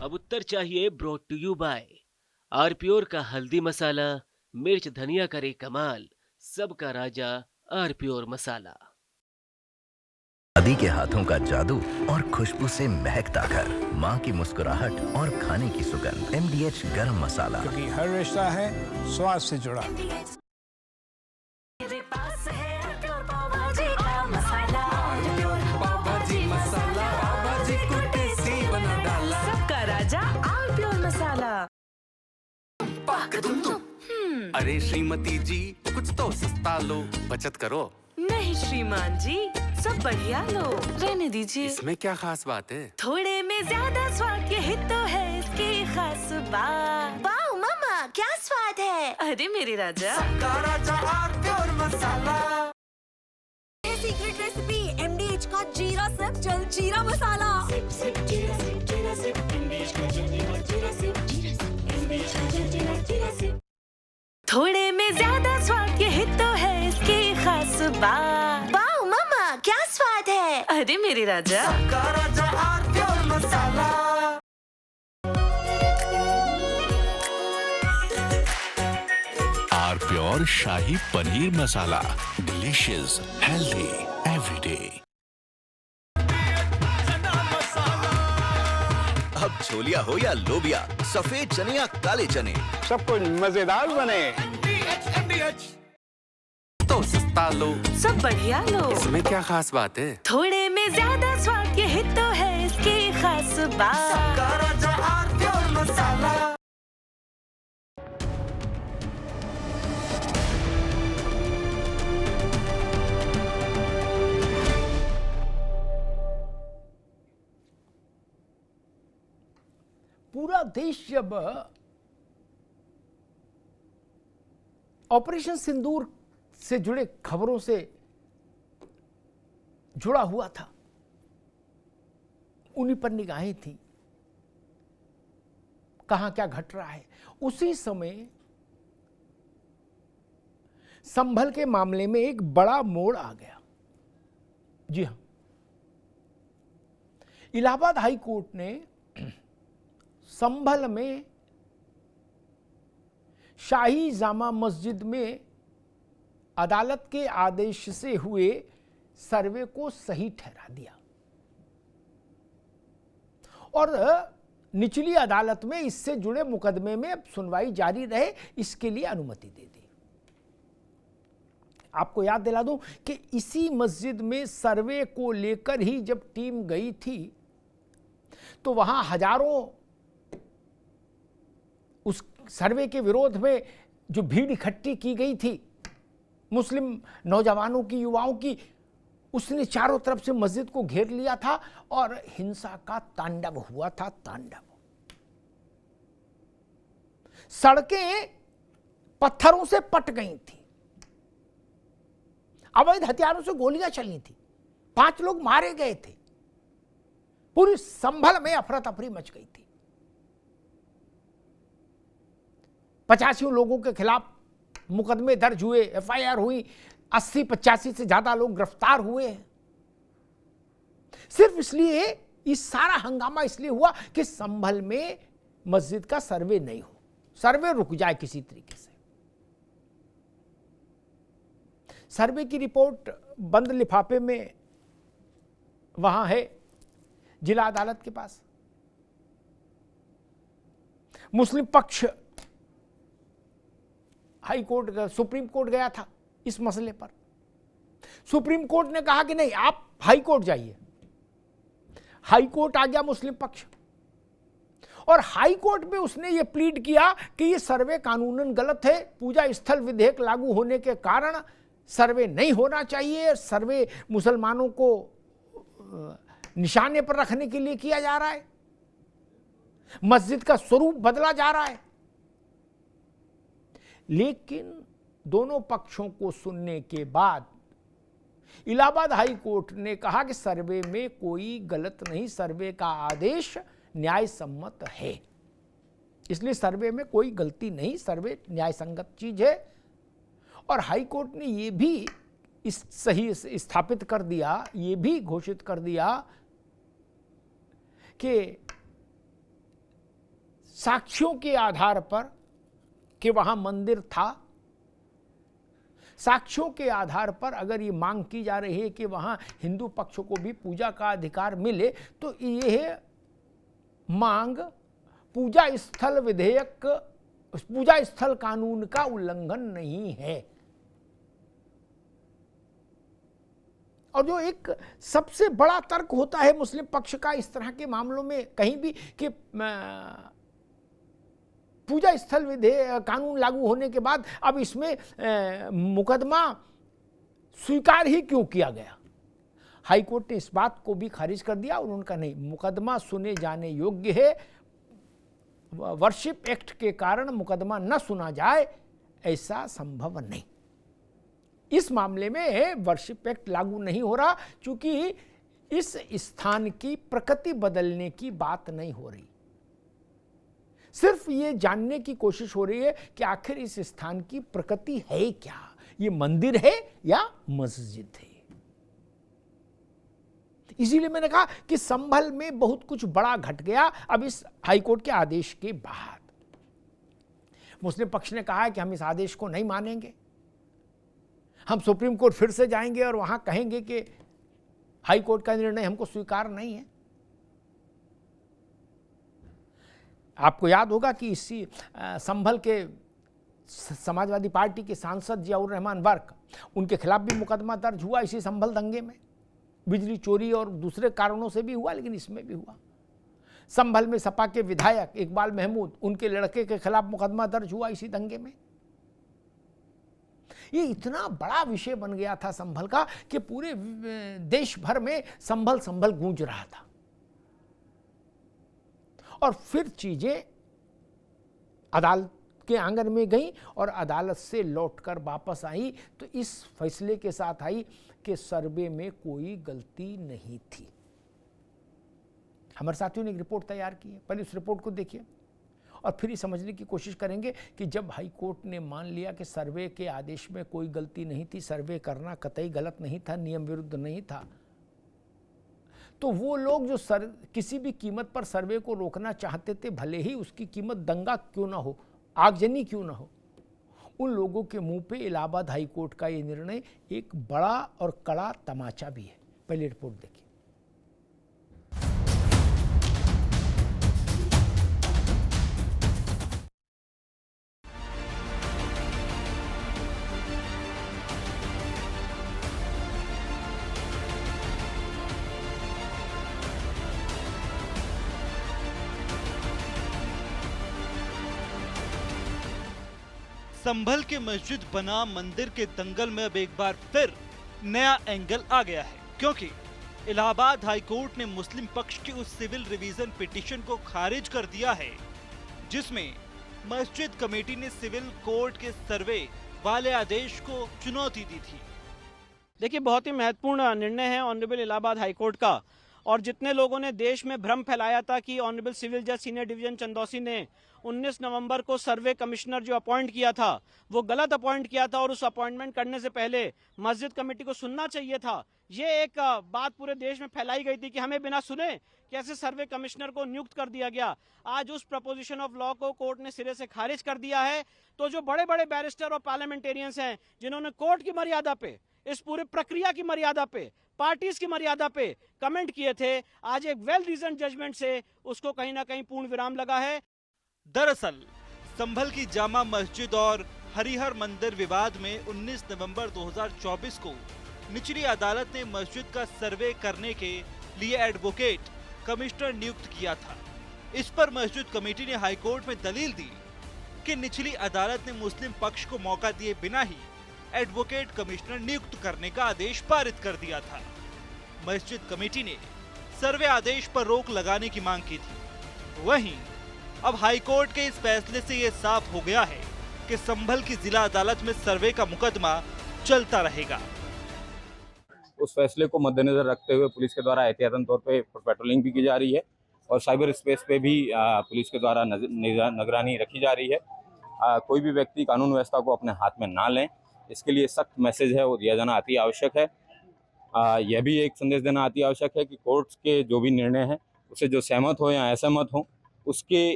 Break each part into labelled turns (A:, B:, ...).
A: अब उत्तर चाहिए brought to you bye आरप्योर का हल्दी मसाला। मिर्च धनिया करे कमाल, सबका राजा आरप्योर मसाला।
B: दादी के हाथों का जादू और खुशबू से महकता घर, माँ की मुस्कुराहट और खाने की सुगंध। MDH गरम मसाला,
C: क्योंकि हर रिश्ता है स्वाद से जुड़ा।
D: मेरे पास है आरप्योर पाव भाजी का मसाला, आरप्योर पाव भाजी मसाला, पाव भाजी को टेस्टी बना डाला, सबका राजा आरप्योर मसाला।
E: अरे श्रीमती जी, कुछ तो सस्ता लो, बचत करो।
D: नहीं श्रीमान जी, सब बढ़िया लो, रहने दीजिए।
E: इसमें क्या खास बात है?
D: थोड़े में ज्यादा स्वाद, यही तो है इसकी खास बात। वाओ मम्मा, क्या स्वाद है। अरे मेरे राजा,
E: सबका राजा आरप्योर मसाला।
F: सीक्रेट रेसिपी MDH का जीरा सिप जल जीरा मसाला। सिप सिप जीरा सिप जीरा सिप MDH का जल जीरा सिप जीरा सिप MDH का जल जीरा सिप।
D: थोड़े में ज्यादा स्वाद, यही तो है इसकी खास बात। वाओ मम्मा, क्या स्वाद है। अरे मेरे राजा,
E: सबका राजा आरप्योर मसाला।
G: आरप्योर शाही paneer masala, delicious, healthy everyday.
B: अब छोलिया हो या लोबिया, सफेद चने या काले चने,
C: सब कुछ मजेदार बने।
E: तो सस्ता लो,
D: सब बढ़िया लो,
E: इसमें क्या खास बात है?
D: थोड़े में ज्यादा स्वाद, यही तो है इसकी खास बात।
E: सबका राजा आरप्योर मसाला।
H: पूरा देश जब ऑपरेशन सिंदूर से जुड़े खबरों से जुड़ा हुआ था, उन्हीं पर निगाहें थी, कहां क्या घट रहा है। उसी समय संभल के मामले में एक बड़ा मोड़ आ गया। जी हां, इलाहाबाद हाई कोर्ट ने संभल में शाही जामा मस्जिद में अदालत के आदेश से हुए सर्वे को सही ठहरा दिया और निचली अदालत में इससे जुड़े मुकदमे में अब सुनवाई जारी रहे, इसके लिए अनुमति दे दी। आपको याद दिला दूं कि इसी मस्जिद में सर्वे को लेकर ही जब टीम गई थी तो वहां हजारों उस सर्वे के विरोध में जो भीड़ इकट्ठी की गई थी मुस्लिम नौजवानों की, युवाओं की, उसने चारों तरफ से मस्जिद को घेर लिया था और हिंसा का तांडव हुआ था। तांडव, सड़कें पत्थरों से पट गई थी, अवैध हथियारों से गोलियां चली थी, 5 लोग मारे गए थे, पूरी संभल में अफरा तफरी मच गई थी। 85 लोगों के खिलाफ मुकदमे दर्ज हुए, FIR हुई, 80-85 से ज्यादा लोग गिरफ्तार हुए। सिर्फ इसलिए, इस सारा हंगामा इसलिए हुआ कि संभल में मस्जिद का सर्वे नहीं हो, सर्वे रुक जाए किसी तरीके से। सर्वे की रिपोर्ट बंद लिफाफे में वहां है जिला अदालत के पास। मुस्लिम पक्ष हाई कोर्ट, सुप्रीम कोर्ट गया था इस मसले पर। सुप्रीम कोर्ट ने कहा कि नहीं, आप हाई कोर्ट जाइए। हाई कोर्ट आ गया मुस्लिम पक्ष और हाई कोर्ट में उसने ये प्लीड किया कि ये सर्वे कानूनन गलत है, पूजा स्थल विधेयक लागू होने के कारण सर्वे नहीं होना चाहिए, सर्वे मुसलमानों को निशाने पर रखने के लिए किया जा रहा है, मस्जिद का स्वरूप बदला जा रहा है। लेकिन दोनों पक्षों को सुनने के बाद इलाहाबाद हाई कोर्ट ने कहा कि सर्वे में कोई गलत नहीं, सर्वे का आदेश न्याय सम्मत है, इसलिए सर्वे में कोई गलती नहीं, सर्वे न्याय संगत चीज है। और हाई कोर्ट ने यह भी इस सही स्थापित कर दिया, ये भी घोषित कर दिया कि साक्ष्यों के आधार पर कि वहां मंदिर था, साक्ष्यों के आधार पर अगर ये मांग की जा रही है कि वहां हिंदू पक्ष को भी पूजा का अधिकार मिले, तो यह मांग पूजा स्थल विधेयक, पूजा स्थल कानून का उल्लंघन नहीं है। और जो एक सबसे बड़ा तर्क होता है मुस्लिम पक्ष का इस तरह के मामलों में कहीं भी कि पूजा स्थल विधेयक कानून लागू होने के बाद अब इसमें मुकदमा स्वीकार ही क्यों किया गया। हाई कोर्ट ने इस बात को भी खारिज कर दिया और उन्होंने कहा नहीं, मुकदमा सुने जाने योग्य है, वर्शिप एक्ट के कारण मुकदमा न सुना जाए ऐसा संभव नहीं। इस मामले में वर्शिप एक्ट लागू नहीं हो रहा, क्योंकि इस स्थान की प्रकृति बदलने की बात नहीं हो रही, सिर्फ ये जानने की कोशिश हो रही है कि आखिर इस स्थान की प्रकृति है क्या, ये मंदिर है या मस्जिद है। इसीलिए मैंने कहा कि संभल में बहुत कुछ बड़ा घट गया अब इस हाईकोर्ट के आदेश के बाद। मुस्लिम पक्ष ने कहा है कि हम इस आदेश को नहीं मानेंगे, हम सुप्रीम कोर्ट फिर से जाएंगे और वहां कहेंगे कि हाई कोर्ट का निर्णय हमको स्वीकार नहीं है। आपको याद होगा कि इसी संभल के समाजवादी पार्टी के सांसद जियाउर रहमान वर्क, उनके खिलाफ भी मुकदमा दर्ज हुआ इसी संभल दंगे में, बिजली चोरी और दूसरे कारणों से भी हुआ, लेकिन इसमें भी हुआ। संभल में सपा के विधायक इकबाल महमूद, उनके लड़के के खिलाफ मुकदमा दर्ज हुआ इसी दंगे में। ये इतना बड़ा विषय बन गया था संभल का कि पूरे देश भर में संभल संभल गूंज रहा था। और फिर चीजें अदालत के आंगन में गई और अदालत से लौटकर वापस आई तो इस फैसले के साथ आई कि सर्वे में कोई गलती नहीं थी। हमारे साथियों ने एक रिपोर्ट तैयार की है, पहले उस रिपोर्ट को देखिए और फिर ये समझने की कोशिश करेंगे कि जब हाई कोर्ट ने मान लिया कि सर्वे के आदेश में कोई गलती नहीं थी, सर्वे करना कतई गलत नहीं था, नियम विरुद्ध नहीं था, तो वो लोग जो किसी भी कीमत पर सर्वे को रोकना चाहते थे, भले ही उसकी कीमत दंगा क्यों ना हो, आगजनी क्यों ना हो, उन लोगों के मुंह पे इलाहाबाद हाई कोर्ट का ये निर्णय एक बड़ा और कड़ा तमाचा भी है। पहले रिपोर्ट देखिए।
I: संभल के मस्जिद बना मंदिर के दंगल में अब एक बार फिर नया एंगल आ गया है, क्योंकि इलाहाबाद हाई कोर्ट ने मुस्लिम पक्ष की उस सिविल रिवीजन पिटीशन को खारिज कर दिया है जिसमें मस्जिद कमेटी ने सिविल कोर्ट के सर्वे वाले आदेश को चुनौती दी थी।
J: देखिए, बहुत ही महत्वपूर्ण निर्णय है ऑनरेबल इलाहाबाद हाई कोर्ट का, और जितने लोगों ने देश में भ्रम फैलाया था कि ऑनरेबल सिविल जज सीनियर डिवीजन चंदौसी ने 19 नवंबर को सर्वे कमिश्नर जो अपॉइंट किया था वो गलत अपॉइंट किया था और उस अपॉइंटमेंट करने से पहले मस्जिद कमेटी को सुनना चाहिए था, ये एक बात पूरे देश में फैलाई गई थी कि हमें बिना सुने कैसे सर्वे कमिश्नर को नियुक्त कर दिया गया। आज उस प्रपोजिशन ऑफ लॉ को कोर्ट ने सिरे से खारिज कर दिया है। तो जो बड़े बड़े बैरिस्टर और पार्लियामेंटेरियंस हैं जिन्होंने कोर्ट की मर्यादा पे, इस पूरी प्रक्रिया की मर्यादा पे, पार्टीज की मर्यादा पे कमेंट किए थे, आज एक वेल रीजन जजमेंट से उसको कहीं ना कहीं पूर्ण विराम लगा है।
I: दरअसल संभल की जामा मस्जिद और हरिहर मंदिर विवाद में 19 नवंबर 2024 को निचली अदालत ने मस्जिद का सर्वे करने के लिए एडवोकेट कमिश्नर नियुक्त किया था। इस पर मस्जिद कमेटी ने हाईकोर्ट में दलील दी कि निचली अदालत ने मुस्लिम पक्ष को मौका दिए बिना ही एडवोकेट कमिश्नर नियुक्त करने का आदेश पारित कर दिया था। मस्जिद कमेटी ने सर्वे आदेश पर रोक लगाने की मांग की थी। वहीं अब हाईकोर्ट के इस फैसले से ये साफ हो गया है कि संभल की जिला अदालत में सर्वे का मुकदमा चलता रहेगा।
K: उस फैसले को मद्देनजर रखते हुए पुलिस के द्वारा एहतियातन तौर पे पेट्रोलिंग भी की जा रही है और साइबर स्पेस पे भी पुलिस के द्वारा निगरानी रखी जा रही है। कोई भी व्यक्ति कानून व्यवस्था को अपने हाथ में ना लें, इसके लिए सख्त मैसेज है वो दिया जाना अति आवश्यक है। यह भी एक संदेश देना अति आवश्यक है कि कोर्ट के जो भी निर्णय हैं उससे जो सहमत हो या असहमत हो उसके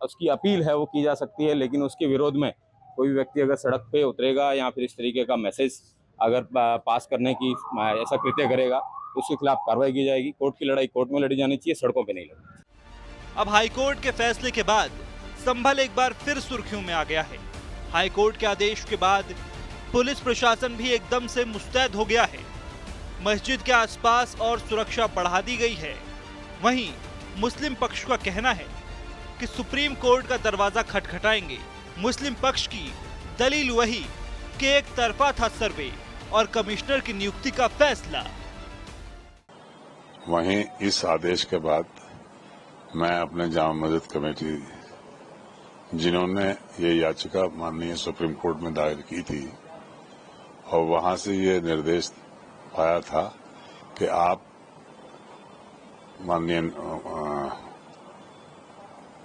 K: उसकी अपील है वो की जा सकती है, लेकिन उसके विरोध में कोई भी व्यक्ति अगर सड़क पे उतरेगा या फिर इस तरीके का मैसेज अगर पास करने की ऐसा कृत्य करेगा तो उसके खिलाफ कार्रवाई की जाएगी। कोर्ट की लड़ाई कोर्ट में लड़ी जानी चाहिए, सड़कों पे नहीं लड़नी।
I: अब हाईकोर्ट के फैसले के बाद संभल एक बार फिर सुर्खियों में आ गया है। हाईकोर्ट के आदेश के बाद पुलिस प्रशासन भी एकदम से मुस्तैद हो गया है। मस्जिद के आसपास और सुरक्षा बढ़ा दी गई है। वहीं मुस्लिम पक्ष का कहना है कि सुप्रीम कोर्ट का दरवाजा खटखटाएंगे। मुस्लिम पक्ष की दलील वही कि एक तरफा था सर्वे और कमिश्नर की नियुक्ति का फैसला।
L: वहीं इस आदेश के बाद मैं अपने जामा मस्जिद कमेटी जिन्होंने ये याचिका माननीय सुप्रीम कोर्ट में दायर की थी और वहां से ये निर्देश पाया था कि आप माननीय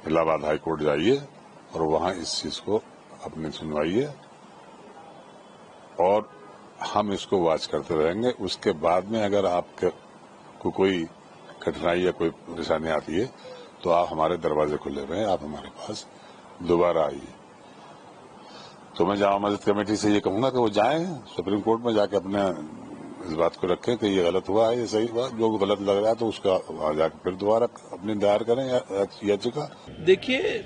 L: इलाहाबाद हाई कोर्ट जाइए और वहां इस चीज को अपने सुनवाइए और हम इसको वॉच करते रहेंगे। उसके बाद में अगर आपको कोई कठिनाई या कोई परेशानी आती है तो आप हमारे दरवाजे खुले हुए हैं, आप हमारे पास दोबारा आइए। तो मैं जामा मस्जिद कमेटी से ये कहूंगा कि वो जाएं सुप्रीम कोर्ट में जाके अपने इस बात को रखें कि ये गलत हुआ है, ये सही हुआ, जो गलत लग रहा है तो उसका वहां जाकर फिर दोबारा अपनी दायर करें याचिका।
G: देखिए,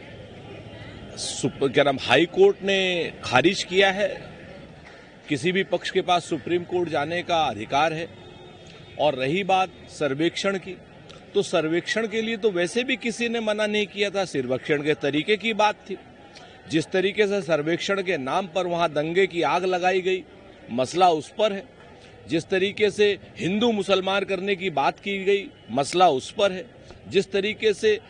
G: क्या नाम, हाई कोर्ट ने खारिज किया है। किसी भी पक्ष के पास सुप्रीम कोर्ट जाने का अधिकार है। और रही बात सर्वेक्षण की, तो सर्वेक्षण के लिए तो वैसे भी किसी ने मना नहीं किया था, सर्वेक्षण के तरीके की बात थी। जिस तरीके से सर्वेक्षण के नाम पर वहां दंगे की आग लगाई गई, मसला उस पर है। जिस तरीके से हिंदू मुसलमान करने की बात की गई, मसला उस पर है। जिस तरीके से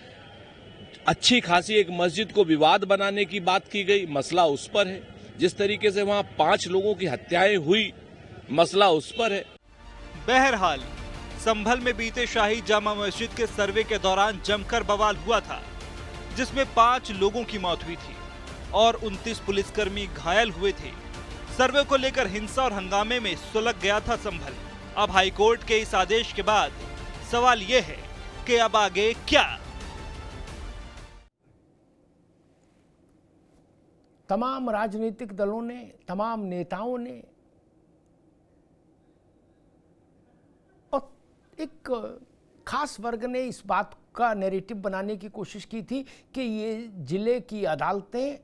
G: अच्छी खासी एक मस्जिद को विवाद बनाने की बात की गई, मसला उस पर है। जिस तरीके से वहां 5 लोगों की हत्याएं हुई, मसला उस पर है।
I: बहरहाल संभल में बीते शाही जामा मस्जिद के सर्वे के दौरान जमकर बवाल हुआ था, जिसमें 5 लोगों की मौत हुई थी और 29 पुलिसकर्मी घायल हुए थे। सर्वे को लेकर हिंसा और हंगामे में सुलग गया था संभल। अब हाईकोर्ट के इस आदेश के बाद सवाल ये है कि अब आगे क्या?
H: तमाम राजनीतिक दलों ने, तमाम नेताओं ने और एक खास वर्ग ने इस बात का नैरेटिव बनाने की कोशिश की थी कि ये जिले की अदालतें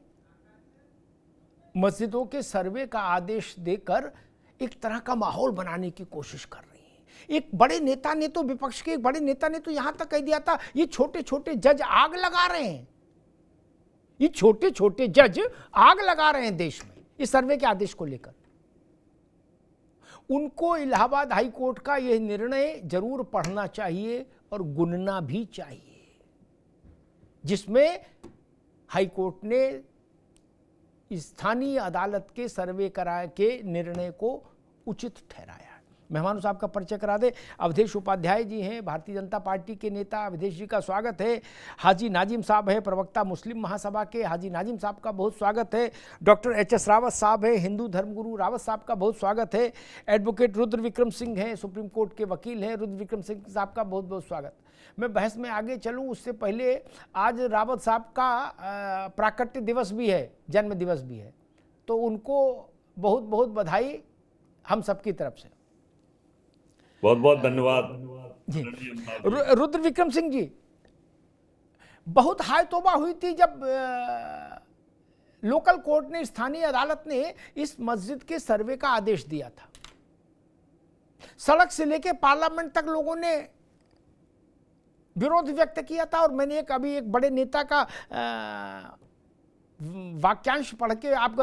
H: मस्जिदों के सर्वे का आदेश देकर एक तरह का माहौल बनाने की कोशिश कर रही हैं। एक बड़े नेता ने तो, विपक्ष के एक बड़े नेता ने तो यहां तक कह दिया था, ये छोटे छोटे जज आग लगा रहे हैं, ये छोटे छोटे जज आग लगा रहे हैं देश में इस सर्वे के आदेश को लेकर। उनको इलाहाबाद हाई कोर्ट का यह निर्णय जरूर पढ़ना चाहिए और गुनना भी चाहिए, जिसमें हाई कोर्ट ने स्थानीय अदालत के सर्वे कराए के निर्णय को उचित ठहराया। मेहमानों साहब का परिचय करा दे। अवधेश उपाध्याय जी हैं, भारतीय जनता पार्टी के नेता। अवधेश जी का स्वागत है। हाजी नाजिम साहब है, प्रवक्ता मुस्लिम महासभा के। हाजी नाजिम साहब का बहुत स्वागत है। डॉक्टर HS रावत साहब है, हिंदू धर्मगुरु रावत साहब का बहुत स्वागत है। एडवोकेट रुद्र विक्रम सिंह हैं, सुप्रीम कोर्ट के वकील हैं, रुद्र विक्रम सिंह साहब का बहुत बहुत स्वागत। मैं बहस में आगे चलूं उससे पहले आज रावत साहब का प्राकट्य दिवस भी है, जन्म दिवस भी है, तो उनको बहुत बहुत बधाई हम सबकी तरफ से।
M: बहुत बहुत धन्यवाद
H: जी। रुद्र विक्रम सिंह जी, बहुत हाय तौबा हुई थी जब लोकल कोर्ट ने, स्थानीय अदालत ने इस मस्जिद के सर्वे का आदेश दिया था। सड़क से लेके पार्लियामेंट तक लोगों ने विरोध व्यक्त किया था। और मैंने अभी एक बड़े नेता का वाक्यांश पढ़ के आपको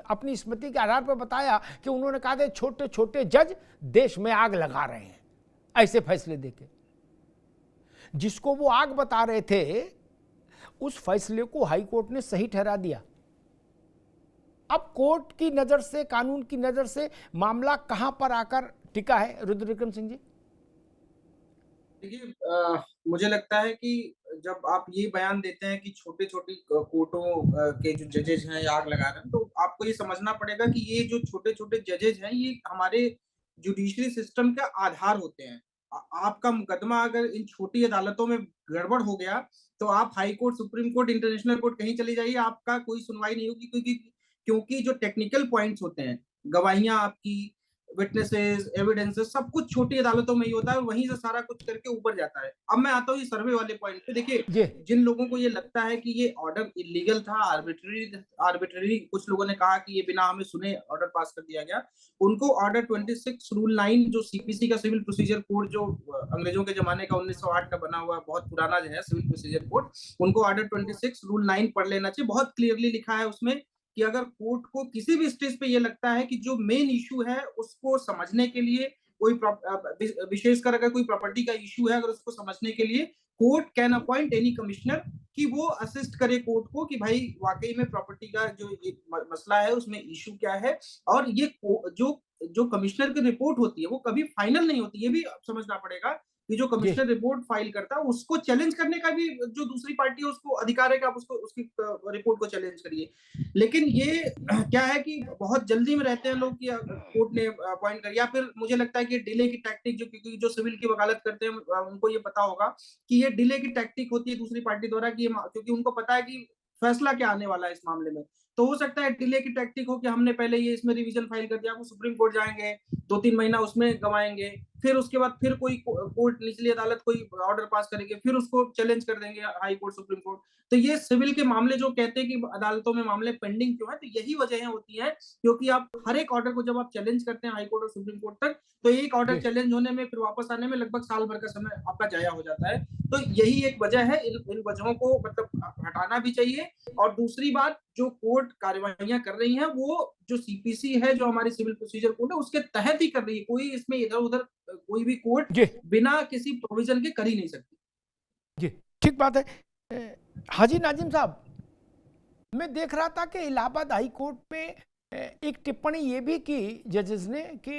H: अपनी स्मृति के आधार पर बताया कि उन्होंने कहा था छोटे छोटे जज देश में आग लगा रहे हैं ऐसे फैसले देके। जिसको वो आग बता रहे थे उस फैसले को हाई कोर्ट ने सही ठहरा दिया। अब कोर्ट की नजर से, कानून की नजर से मामला कहां पर आकर टिका है रुद्र विक्रम सिंह जी?
N: देखिए, मुझे लगता है कि जब आप ये बयान देते हैं कि छोटे छोटे कोर्टों के जो जजेज हैं आग लगा रहे हैं, तो आपको ये समझना पड़ेगा कि ये जो छोटे छोटे जजेज हैं ये हमारे जुडिशरी सिस्टम का आधार होते हैं। आपका मुकदमा अगर इन छोटी अदालतों में गड़बड़ हो गया तो आप high court, supreme court, international court कहीं चले जाइए, आपका कोई सुनवाई नहीं होगी, क्योंकि जो टेक्निकल पॉइंट्स होते हैं, गवाहियां आपकी, विटनेसेस, एविडेंसेस, सब कुछ छोटी अदालतों में ही होता है, वहीं से सारा कुछ करके ऊपर जाता है। अब मैं आता हूँ ये सर्वे वाले पॉइंट पे। देखिए, जिन लोगों को ये लगता है कि ये ऑर्डर इलीगल था, आर्बिट्रेरी कुछ लोगों ने कहा कि ये बिना हमें सुने ऑर्डर पास कर दिया गया, उनको ऑर्डर 26 रूल 9 जो सीपीसी का सिविल प्रोसीजर कोड, जो अंग्रेजों के जमाने का 1908 का बना हुआ बहुत पुराना जो है सिविल प्रोसीजर कोड, उनको ऑर्डर 26 रूल 9 पढ़ लेना चाहिए। बहुत क्लियरली लिखा है उसमें कि अगर कोर्ट को किसी भी स्टेज पे ये लगता है कि जो मेन इशू है उसको समझने के लिए कोई विशेषकर अगर कोई प्रॉपर्टी का इशू है, अगर उसको समझने के लिए court can appoint any commissioner कि वो असिस्ट करे कोर्ट को कि भाई वाकई में प्रॉपर्टी का जो मसला है उसमें इशू क्या है। और ये जो कमिश्नर की रिपोर्ट होती है वो कभी फाइनल नहीं होती, ये भी समझना पड़ेगा कि जो कमिश्नर रिपोर्ट फाइल करता है उसको चैलेंज करने का भी जो दूसरी पार्टी है उसको अधिकार है कि आप उसको उसकी रिपोर्ट को चैलेंज करिए। लेकिन ये क्या है कि बहुत जल्दी में रहते हैं लोग कि कोर्ट ने अपॉइंट कर, या फिर मुझे लगता है कि डिले की टैक्टिक, जो क्योंकि जो सिविल की वकालत करते हैं उनको ये पता होगा कि ये डिले की टैक्टिक होती है दूसरी पार्टी द्वारा, कि क्योंकि उनको पता है कि फैसला क्या आने वाला है इस मामले में। तो हो सकता है डिले की टैक्टिक हो कि हमने पहले ये इसमें रिवीजन फाइल कर दिया, वो सुप्रीम कोर्ट जाएंगे, 2-3 महीना उसमें गवाएंगे, फिर उसके बाद फिर कोई कोर्ट, निचली अदालत कोई ऑर्डर पास करेंगे, फिर उसको चैलेंज कर देंगे हाई कोर्ट, सुप्रीम कोर्ट। तो ये सिविल के मामले जो कहते हैं कि अदालतों में मामले पेंडिंग क्यों है, तो यही वजह होती है क्योंकि आप हर एक ऑर्डर को जब आप चैलेंज करते हैं हाई कोर्ट और सुप्रीम कोर्ट तक, तो एक ऑर्डर चैलेंज होने में फिर वापस आने में लगभग साल भर का समय आपका जाया हो जाता है। तो यही एक वजह है, इन वजहों को मतलब हटाना भी चाहिए। और दूसरी बात, जो कोर्ट कार्यवाहियां कर रही हैं वो जो सीपीसी है, जो हमारी सिविल प्रोसीजर कोड है, उसके तहत ही कर रही है। कोई इसमें इधर उधर कोई भी कोर्ट बिना किसी प्रोविजन के कर ही नहीं सकती।
H: जी ठीक बात है। हाजी नाजिम साहब, मैं देख रहा था कि इलाहाबाद हाई कोर्ट में एक टिप्पणी ये भी की जजेस ने कि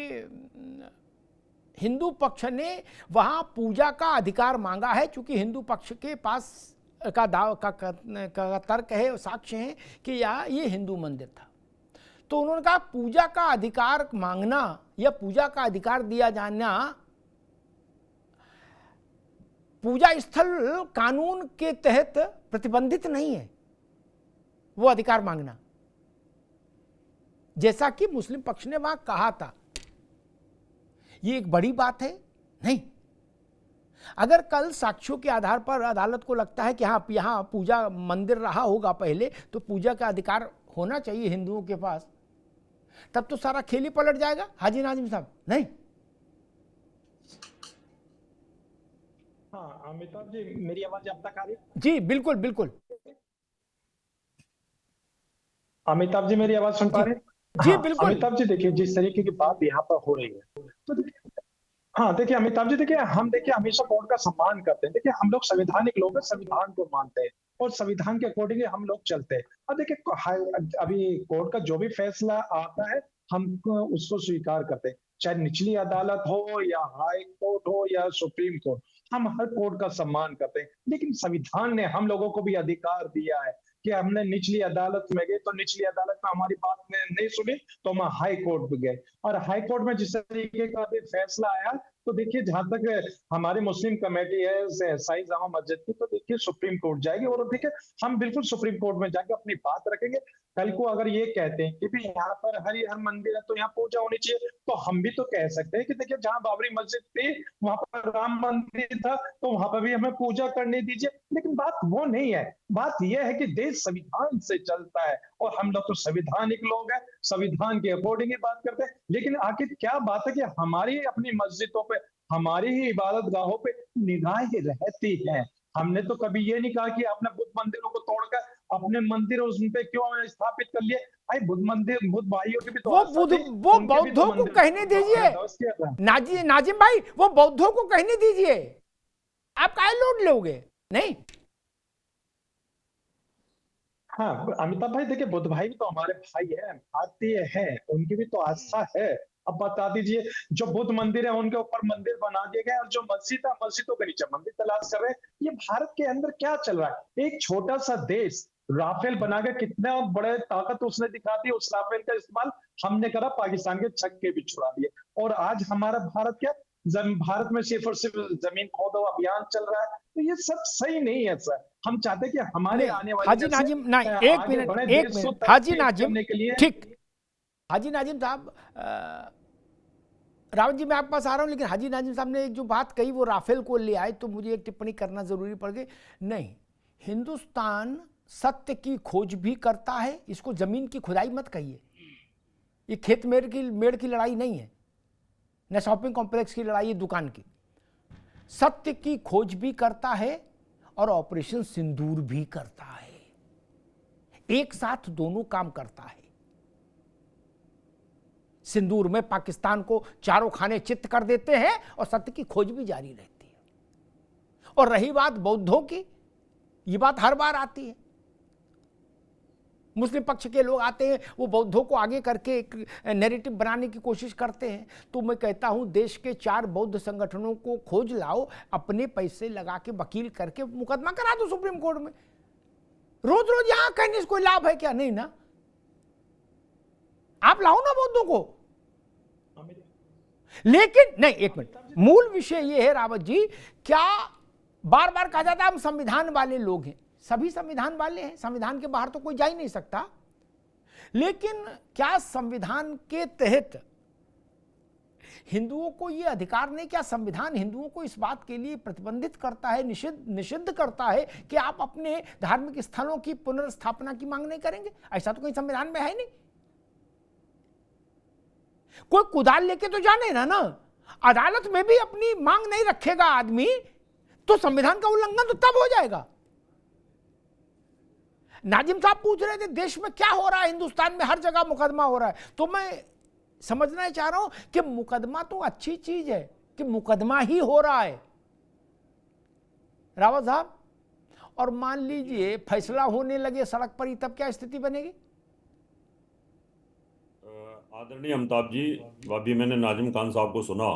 H: हिंदू पक्ष ने वहाँ पूजा का अधिकार मांगा है, क्योंकि हिंदू पक्ष के पास का तर्क है, साक्ष्य है कि ये हिंदू मंदिर था। तो उन्होंने कहा पूजा का अधिकार मांगना या पूजा का अधिकार दिया जाना पूजा स्थल कानून के तहत प्रतिबंधित नहीं है, वो अधिकार मांगना, जैसा कि मुस्लिम पक्ष ने वहां कहा था। ये एक बड़ी बात है नहीं? अगर कल साक्ष्यों के आधार पर अदालत को लगता है कि हाँ यहाँ पूजा मंदिर रहा होगा पहले, तो पूजा का अधिकार होना चाहिए हिंदुओं के पास, तब तो सारा खेल ही पलट जाएगा। हाजी नाजिम साहब, नहीं?
O: हाँ अमिताभ जी, मेरी आवाज अब तक आ रही है?
H: जी बिल्कुल बिल्कुल।
O: अमिताभ जी मेरी आवाज सुन पा रहे हैं?
H: जी बिल्कुल।
O: अमिताभ जी देखिए, जिस तरीके की बात यहाँ पर हो रही है, तो हाँ देखिए अमिताभ जी, देखिए हम हमेशा कोर्ट का सम्मान करते हैं। देखिए हम लोग संवैधानिक लोग हैं, संविधान को मानते हैं और संविधान के अकॉर्डिंग हम लोग चलते हैं। और देखिए अभी कोर्ट का जो भी फैसला आता है हम उसको स्वीकार करते हैं, चाहे निचली अदालत हो या हाई कोर्ट हो या सुप्रीम कोर्ट, हम हर कोर्ट का सम्मान करते हैं। लेकिन संविधान ने हम लोगों को भी अधिकार दिया है कि हमने निचली अदालत में गए तो निचली अदालत में हमारी बात नहीं सुनी तो हम हाई कोर्ट में गए, और हाई कोर्ट में जिस तरीके का भी फैसला आया, तो देखिए जहां तक हमारी मुस्लिम कमेटी है साई जामा मस्जिद की, तो देखिए सुप्रीम कोर्ट जाएगी और देखिए हम बिल्कुल सुप्रीम कोर्ट में जाके अपनी बात रखेंगे। कल को अगर ये कहते हैं कि भी यहाँ पर हरिहर मंदिर है तो यहाँ पूजा होनी चाहिए, तो हम भी तो कह सकते हैं कि देखिए जहाँ बाबरी मस्जिद थी वहां पर राम मंदिर था, तो वहां पर भी हमें पूजा करने दीजिए। लेकिन बात वो नहीं है, बात यह है कि देश संविधान से चलता है और हम लोग तो संवैधानिक लोग हैं, संविधान के अकॉर्डिंग ही बात करते हैं। लेकिन आखिर क्या बात है कि हमारी अपनी मस्जिदों पे, हमारी ही इबादत गाहों पे निगाहें रहती हैं। हमने तो कभी ये नहीं कहा कि आपने बुद्ध मंदिरों को तोड़कर अपने मंदिर उन पे क्यों स्थापित कर लिए। भाई बुद्ध मंदिर, बुद्ध भाइयों के भी तो
H: वो बौद्धों को कहने दीजिए नाजिम भाई, वो बौद्धों को कहने दीजिए, आप काहे लोड लोगे? नहीं
O: हाँ अमिताभ भाई, देखिए बुद्ध भाई भी तो हमारे भाई हैं, भारतीय हैं, उनकी भी तो आस्था है। अब बता दीजिए, जो बुद्ध मंदिर है उनके ऊपर मंदिर बना दिए गए और जो मस्जिद है मस्जिदों के नीचे मंदिर तलाश कर रहे हैं। ये भारत के अंदर क्या चल रहा है? एक छोटा सा देश राफेल बना के कितना बड़े ताकत उसने दिखा दी, उस राफेल का इस्तेमाल हमने करा, पाकिस्तान के छक्के भी छुड़ा दिए। और आज हमारा भारत क्या भारत में सिर्फ और सिर्फ जमीन खोदो अभियान चल रहा है, तो ये सब सही नहीं है सर। हम चाहते हैं कि हमारे आने वाले
H: हाजी नाजिम नहीं, एक मिनट हाजी नाजिम, ठीक, हाजी नाजिम साहब, रावत जी मैं आपके पास आ रहा हूं, लेकिन हाजी नाजिम साहब ने एक जो बात कही वो राफेल को ले आए, तो मुझे एक टिप्पणी करना जरूरी पड़ गई। नहीं, हिंदुस्तान सत्य की खोज भी करता है, इसको जमीन की खुदाई मत कहिए, ये खेत मेड़ की लड़ाई नहीं है, न शॉपिंग कॉम्प्लेक्स की लड़ाई है दुकान की। सत्य की खोज भी करता है और ऑपरेशन सिंदूर भी करता है, एक साथ दोनों काम करता है। सिंदूर में पाकिस्तान को चारों खाने चित्त कर देते हैं और सत्य की खोज भी जारी रहती है। और रही बात बौद्धों की, ये बात हर बार आती है, मुस्लिम पक्ष के लोग आते हैं, वो बौद्धों को आगे करके एक नैरेटिव बनाने की कोशिश करते हैं। तो मैं कहता हूं देश के 4 बौद्ध संगठनों को खोज लाओ, अपने पैसे लगा के वकील करके मुकदमा करा दो सुप्रीम कोर्ट में। रोज रोज यहां कहने से कोई लाभ है क्या? नहीं ना, आप लाओ ना बौद्धों को। लेकिन नहीं, एक मिनट, मूल विषय यह है रावत जी, क्या बार बार कहा जाता है हम संविधान वाले लोग हैं, सभी संविधान वाले हैं, संविधान के बाहर तो कोई जा ही नहीं सकता, लेकिन क्या संविधान के तहत हिंदुओं को यह अधिकार नहीं, क्या संविधान हिंदुओं को इस बात के लिए प्रतिबंधित करता है, निषिद्ध करता है कि आप अपने धार्मिक स्थलों की पुनर्स्थापना की मांग नहीं करेंगे? ऐसा तो कहीं संविधान में है नहीं। कोई कुदाल लेके तो जाने ना, अदालत में भी अपनी मांग नहीं रखेगा आदमी, तो संविधान का उल्लंघन तो तब हो जाएगा। नाजिम साहब पूछ रहे थे देश में क्या हो रहा है, हिंदुस्तान में हर जगह मुकदमा हो रहा है, तो मैं समझना चाह रहा हूं कि मुकदमा तो अच्छी चीज है कि मुकदमा ही हो रहा है रावत साहब, और मान लीजिए फैसला होने लगे सड़क पर ही, तब क्या स्थिति बनेगी?
M: आदरणीय अमिताभ जी, अभी मैंने नाजिम खान साहब को सुना,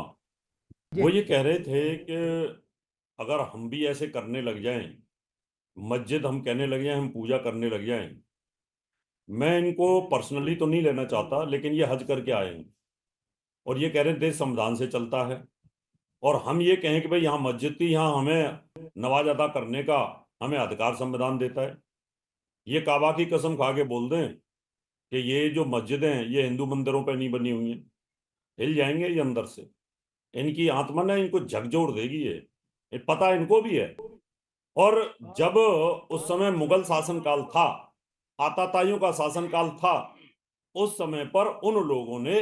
M: वो ये कह रहे थे कि अगर हम भी ऐसे करने लग जाएं, मस्जिद हम कहने लग जाएं, हम पूजा करने लग जाएं, मैं इनको पर्सनली तो नहीं लेना चाहता, लेकिन ये हज करके आए हैं और ये कह रहे हैं देश संविधान से चलता है, और हम ये कहें कि भाई यहाँ मस्जिद थी, यहाँ हमें नमाज अदा करने का हमें अधिकार संविधान देता है। ये काबा की कसम खा के बोल दें कि ये जो मस्जिदें हैं ये हिंदू मंदिरों पर नहीं बनी हुई हैं, हिल जाएंगे ये अंदर से, इनकी आत्मा ना इनको झकझोर देगी, ये पता इनको भी है। और जब उस समय मुगल शासनकाल था, आताताइयों का शासनकाल था, उस समय पर उन लोगों ने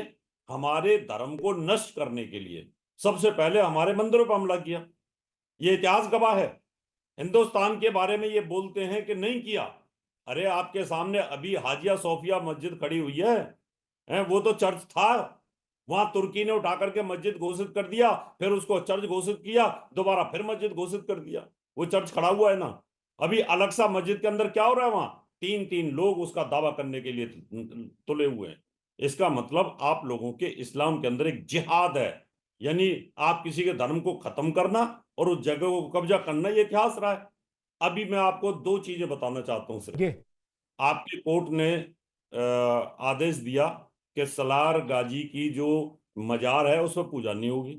M: हमारे धर्म को नष्ट करने के लिए सबसे पहले हमारे मंदिरों पर हमला किया। ये इतिहास गवाह है। हिंदुस्तान के बारे में ये बोलते हैं कि नहीं किया, अरे आपके सामने अभी हाजिया सोफिया मस्जिद खड़ी हुई है, वो तो चर्च था, वहां तुर्की ने उठा करके मस्जिद घोषित कर दिया, फिर उसको चर्च घोषित किया, दोबारा फिर मस्जिद घोषित कर दिया, वो चर्च खड़ा हुआ है ना। अभी अलग-सा मस्जिद के अंदर क्या हो रहा है, वहां 3-3 लोग उसका दावा करने के लिए तुले हुए हैं। इसका मतलब आप लोगों के इस्लाम के अंदर एक जिहाद है, यानी आप किसी के धर्म को खत्म करना और उस जगह को कब्जा करना, ये इतिहास रहा है। अभी मैं आपको 2 चीजें बताना चाहता हूं सिर्फ। आपकी कोर्ट ने आदेश दिया कि सलार गाजी की जो मजार है उसमें पूजा नहीं होगी,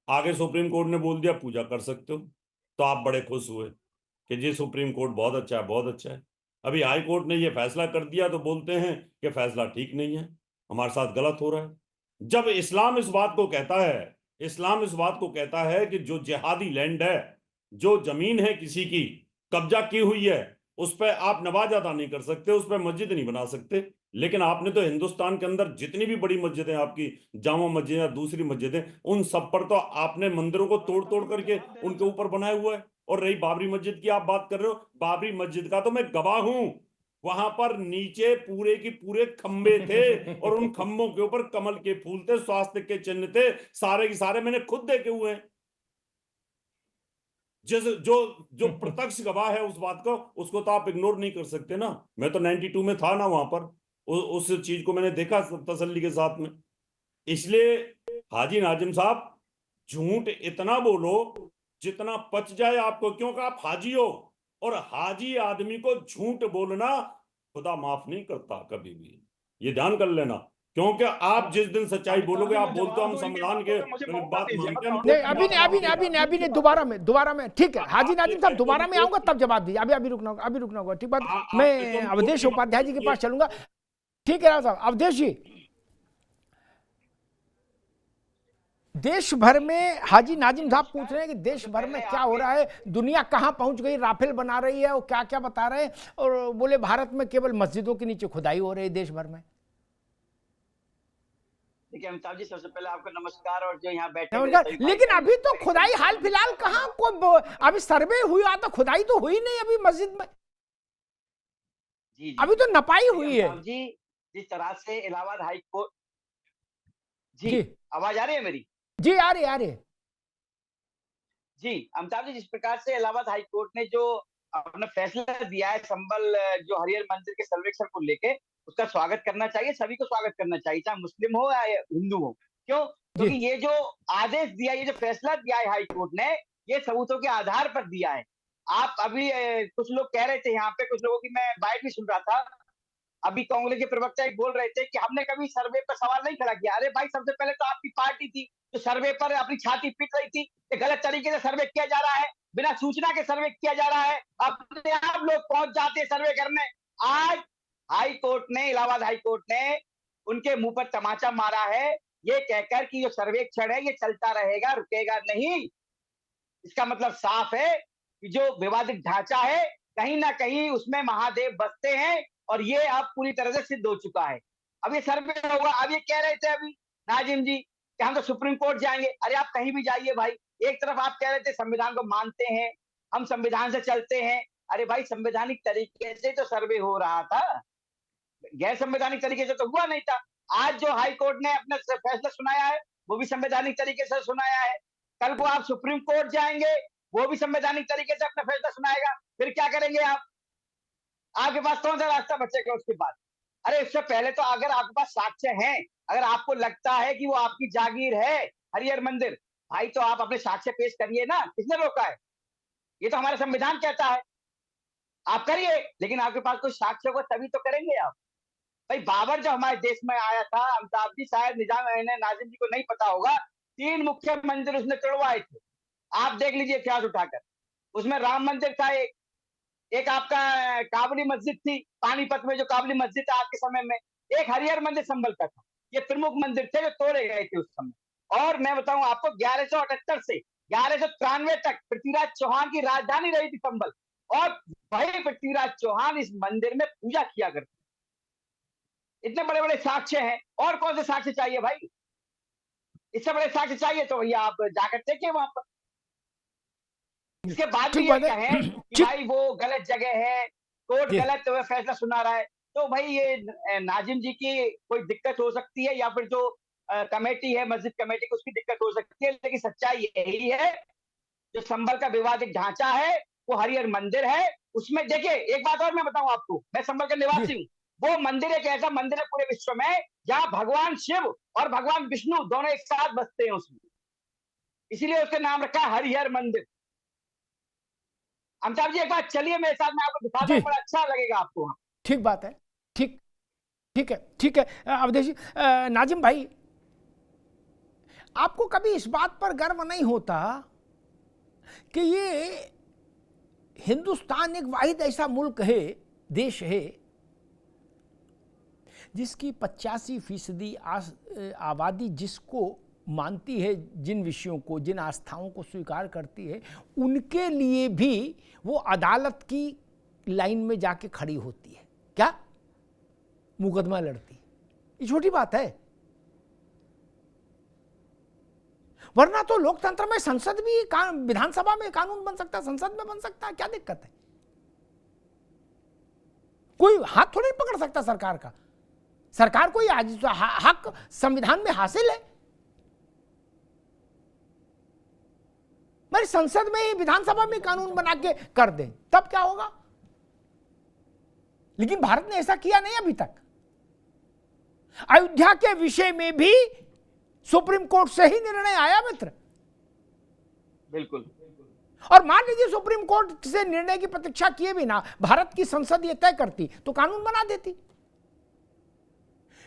M: आगे सुप्रीम कोर्ट ने बोल दिया पूजा कर सकते हो, तो आप बड़े खुश हुए कि जी सुप्रीम कोर्ट बहुत अच्छा है, बहुत अच्छा है। अभी हाई कोर्ट ने ये फैसला कर दिया तो बोलते हैं कि फैसला ठीक नहीं है, हमारे साथ गलत हो रहा है। जब इस्लाम इस बात को कहता है, इस्लाम इस बात को कहता है कि जो जिहादी लैंड है, जो जमीन है किसी की कब्जा की हुई है, उस पर आप नमाज अदा नहीं कर सकते, उस पर मस्जिद नहीं बना सकते। लेकिन आपने तो हिंदुस्तान के अंदर जितनी भी बड़ी मस्जिदें, आपकी जामा मस्जिद या दूसरी मस्जिदें, उन सब पर तो आपने मंदिरों को तोड़ तोड़ करके उनके ऊपर बनाया हुआ है। और रही बाबरी मस्जिद की आप बात कर रहे हो, बाबरी मस्जिद का तो मैं गवाह हूं, वहां पर नीचे पूरे की पूरे खंबे थे और उन खंबों के ऊपर कमल के फूल थे, स्वास्तिक के चिन्ह थे, सारे के सारे मैंने खुद देखे हुए हैं। जो प्रत्यक्ष गवाह है उस बात को, उसको तो आप इग्नोर नहीं कर सकते ना। मैं तो 92 में था ना वहां पर, उस चीज को मैंने देखा तसल्ली के साथ में। इसलिए हाजी नाजिम साहब, झूठ इतना बोलो जितना पच जाए आपको, क्योंकि आप हाजी हो, और हाजी आदमी को झूठ बोलना खुदा माफ नहीं करता कभी भी, ये ध्यान कर लेना। क्योंकि आप जिस दिन सच्चाई बोलोगे, आप बोलते हो हम संविधान के बात मानते हैं।
H: नहीं, अभी नहीं, दोबारा में ठीक है हाजी नाजिम साहब, दोबारा में आऊंगा तब जवाब दीजिए। अभी रुकना होगा, ठीक बात। मैं अवधेश उपाध्याय जी के पास चलूंगा। ठीक है राव साहब। अवधेश जी, देश भर में हाजी नाजिम साहब पूछ रहे हैं कि देश भर में क्या हो रहा है, दुनिया कहां पहुंच गई, राफेल बना रही है, वो क्या क्या बता रहे हैं, और बोले भारत में केवल मस्जिदों के नीचे खुदाई हो रही है देश भर में।
P: देखिए अमिताभ जी, सबसे पहले आपको नमस्कार, और जो यहाँ बैठे
H: लेकिन अभी तो खुदाई हाल फिलहाल कहाँ को, अभी सर्वे हुआ तो खुदाई तो हुई नहीं अभी मस्जिद में।
P: जी,
H: अभी तो नपाई हुई है
P: जी। जिस तरह से इलाहाबाद हाई कोर्ट जी, आवाज आ रही है मेरी?
H: जी आ रही है
P: जी। अमिताभ जी, जिस प्रकार से इलाहाबाद हाई कोर्ट ने जो अपना फैसला दिया है संभल जो हरिहर मंदिर के सर्वेक्षण को लेके, उसका स्वागत करना चाहिए, सभी को स्वागत करना चाहिए, चाहे मुस्लिम हो या हिंदू हो। क्यों? क्योंकि ये जो आदेश दिया, ये जो फैसला दिया है हाई कोर्ट ने, ये सबूतों के आधार पर दिया है। आप अभी कुछ लोग कह रहे थे यहाँ पे, कुछ लोगों की मैं बाइट भी सुन रहा था, अभी कांग्रेस के प्रवक्ता बोल रहे थे कि हमने कभी सर्वे पर सवाल नहीं खड़ा किया। अरे भाई, सबसे पहले तो आपकी पार्टी थी जो सर्वे पर अपनी छाती पीट रही थी कि गलत तरीके से सर्वे किया जा रहा है, बिना सूचना के सर्वे किया जा रहा है, अपने आप लोग पहुंच जाते हैं सर्वे करने। आज हाई कोर्ट ने, इलाहाबाद हाई कोर्ट ने उनके मुंह पर तमाचा मारा है, ये कहकर कि जो सर्वेक्षण है ये चलता रहेगा, रुकेगा नहीं। इसका मतलब साफ है कि जो विवादित ढांचा है, कहीं ना कहीं उसमें महादेव बसते हैं, और ये अब पूरी तरह से सिद्ध हो चुका है। अब ये सर्वे होगा। अब ये कह रहे थे अभी नाजिम जी कि हम तो सुप्रीम कोर्ट जाएंगे। अरे आप कहीं भी जाइए भाई, एक तरफ आप कह रहे थे संविधान को मानते हैं, हम संविधान से चलते हैं। अरे भाई, संवैधानिक तरीके से तो सर्वे हो रहा था, गैर संवैधानिक तरीके से तो हुआ नहीं था। आज जो हाई कोर्ट ने अपना फैसला सुनाया है, वो भी संवैधानिक तरीके से सुनाया है। कल को आप सुप्रीम कोर्ट जाएंगे, वो भी संवैधानिक तरीके से अपना फैसला सुनाएगा। फिर क्या करेंगे आप? आपके पास कौन सा रास्ता बचेगा उसके बाद? अरे इससे पहले तो अगर आपके पास साक्ष्य हैं, अगर आपको लगता है कि वो आपकी जागीर है हरिहर मंदिर, भाई तो आप अपने साक्ष्य पेश करिए ना। किसने रोका है? ये तो हमारा संविधान कहता है, आप करिए। लेकिन आपके पास कोई साक्ष्य होगा तभी तो करेंगे आप। भाई बाबर जब हमारे देश में आया था, अमिताभ जी, शायद निजाम नाजिम जी को नहीं पता होगा, 3 मुख्य मंदिर उसने तोड़वाए थे। आप देख लीजिए इतिहास उठाकर। उसमें राम मंदिर था, एक आपका काबली मस्जिद थी पानीपत में, जो काबली मस्जिद है आज के समय में, एक हरिहर मंदिर संभल का था। ये प्रमुख मंदिर थे जो तोड़े गए थे उस समय। और मैं बताऊं आपको, 1178 से 1193 तक पृथ्वीराज चौहान की राजधानी रही थी संभल, और वही पृथ्वीराज चौहान इस मंदिर में पूजा किया करते। इतने बड़े बड़े साक्ष्य हैं, और कौन से साक्ष्य चाहिए भाई? इससे बड़े साक्ष्य चाहिए तो भैया आप जाकर देखिए वहां पर। इसके बाद भी ये कहें कि भाई वो गलत जगह है, कोर्ट गलत फैसला सुना रहा है, तो भाई ये नाजिम जी की कोई दिक्कत हो सकती है, या फिर जो कमेटी है मस्जिद कमेटी की, उसकी दिक्कत हो सकती है। लेकिन सच्चाई यही है, जो संभल का विवादित ढांचा है वो हरिहर मंदिर है। उसमें देखिए एक बात और मैं बताऊं आपको, मैं संभल का निवासी हूँ। वो मंदिर एक ऐसा मंदिर है पूरे विश्व में जहां भगवान शिव और भगवान विष्णु दोनों एक साथ बसते हैं उसमें, इसीलिए उसका नाम रखा है हरिहर मंदिर। अमिताभ जी एक बार चलिए मेरे साथ, मैं आपको दिखाता हूं, बड़ा अच्छा लगेगा आपको।
H: ठीक बात है, ठीक है अवधेश जी। नाजिम भाई, आपको कभी इस बात पर गर्व नहीं होता कि ये हिंदुस्तान एक वाहिद ऐसा मुल्क है, देश है, जिसकी 85% आबादी जिसको मानती है, जिन विषयों को, जिन आस्थाओं को स्वीकार करती है, उनके लिए भी वो अदालत की लाइन में जाके खड़ी होती है, क्या मुकदमा लड़ती है। ये छोटी बात है। वरना तो लोकतंत्र में संसद भी, विधानसभा में कानून बन सकता है, संसद में बन सकता है, क्या दिक्कत है? कोई हाथ थोड़ी पकड़ सकता सरकार का। सरकार को ये हक संविधान में हासिल है। मेरी संसद में ही, विधानसभा में कानून बना के कर दें, तब क्या होगा? लेकिन भारत ने ऐसा किया नहीं अभी तक। अयोध्या के विषय में भी सुप्रीम कोर्ट से ही निर्णय आया मित्र।
P: बिल्कुल।
H: और मान लीजिए सुप्रीम कोर्ट से निर्णय की प्रतीक्षा किए बिना भारत की संसद ये तय करती तो कानून बना देती।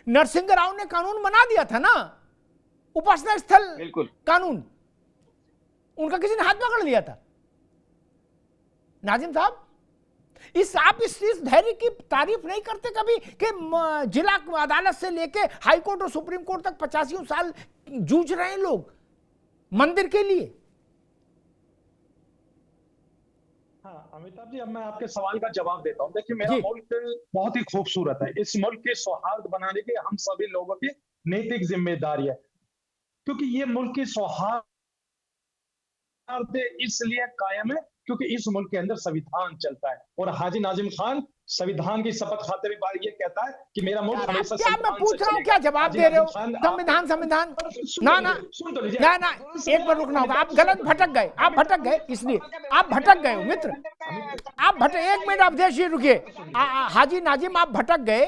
H: नरसिंह राव ने कानून बना दिया था ना, उपासना स्थल
P: बिल्कुल
H: कानून, उनका किसी ने हाथ पकड़ लिया था। नाजिम साहब, आप इस धैर्य की तारीफ नहीं करते कभी कि जिला अदालत से लेके हाई कोर्ट और सुप्रीम कोर्ट तक 85 साल जूझ रहे हैं लोग मंदिर के लिए।
O: हाँ अमिताभ जी, अब मैं आपके सवाल का जवाब देता हूँ। देखिए, मेरा मुल्क बहुत ही खूबसूरत है। इस मुल्क के सौहार्द बनाने की हम सभी लोगों की नैतिक जिम्मेदारी है, क्योंकि ये मुल्क की सौहार्द इसलिए कायम है क्योंकि इस मुल्क के अंदर संविधान चलता है। और हाजी नाजिम खान संविधान की शपथ खाते हुए बार ये कहता है कि मेरा मुल्क हमेशा
H: क्या मैं पूछ रहा हूँ, क्या जवाब दे रहे हो? संविधान संविधान ना ना ना ना, एक बार रुकना होगा। आप गलत भटक गए, आप भटक गए, इसलिए आप भटक गए हो मित्र, आप भटक, एक मिनट अवधेश जी रुकिए। हाजी नाजिम, आप भटक गए।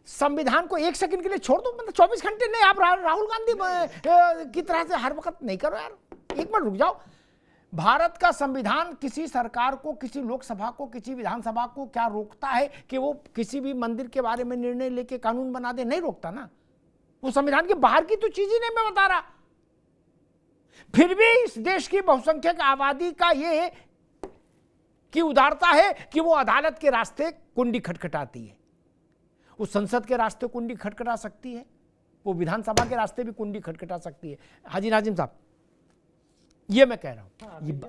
H: संविधान को एक सेकंड के लिए छोड़ दो, मतलब 24 घंटे नहीं। आप राहुल गांधी की तरह से हर वक्त नहीं करो यार, एक मिनट रुक जाओ। भारत का संविधान किसी सरकार को, किसी लोकसभा को, किसी विधानसभा को क्या रोकता है कि वो किसी भी मंदिर के बारे में निर्णय लेके कानून बना दे? नहीं रोकता ना। वो संविधान के बाहर की तो चीज ही नहीं मैं बता रहा। फिर भी इस देश की बहुसंख्यक आबादी का ये की उदारता है कि वो अदालत के रास्ते कुंडी खटखटाती है। वो संसद के रास्ते कुंडी खटखटा सकती है, वो विधानसभा के रास्ते भी कुंडी खटखटा सकती है। हाजी नाजिम साहब, ये मैं कह रहा हूं।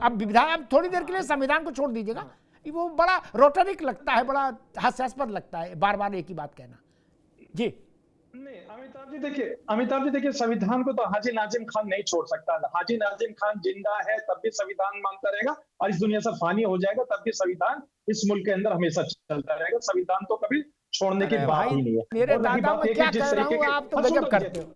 H: अब थोड़ी देर के लिए संविधान को छोड़ दीजिएगा, वो बड़ा रोटरिक लगता है, बड़ा हास्यास्पद लगता है बार बार एक ही बात कहना। जी
O: नहीं अमिताभ जी देखिए, संविधान को तो हाजी नाजिम खान नहीं छोड़ सकता। हाजी नाजिम खान जिंदा है तब भी संविधान मानता रहेगा, और इस दुनिया से फानी हो जाएगा तब भी संविधान इस मुल्क के अंदर हमेशा चलता रहेगा। संविधान तो कभी छोड़ने की बात ही नहीं है।
H: मेरे दादा में क्या कह रहा हूं, आप तो गजब करते हो।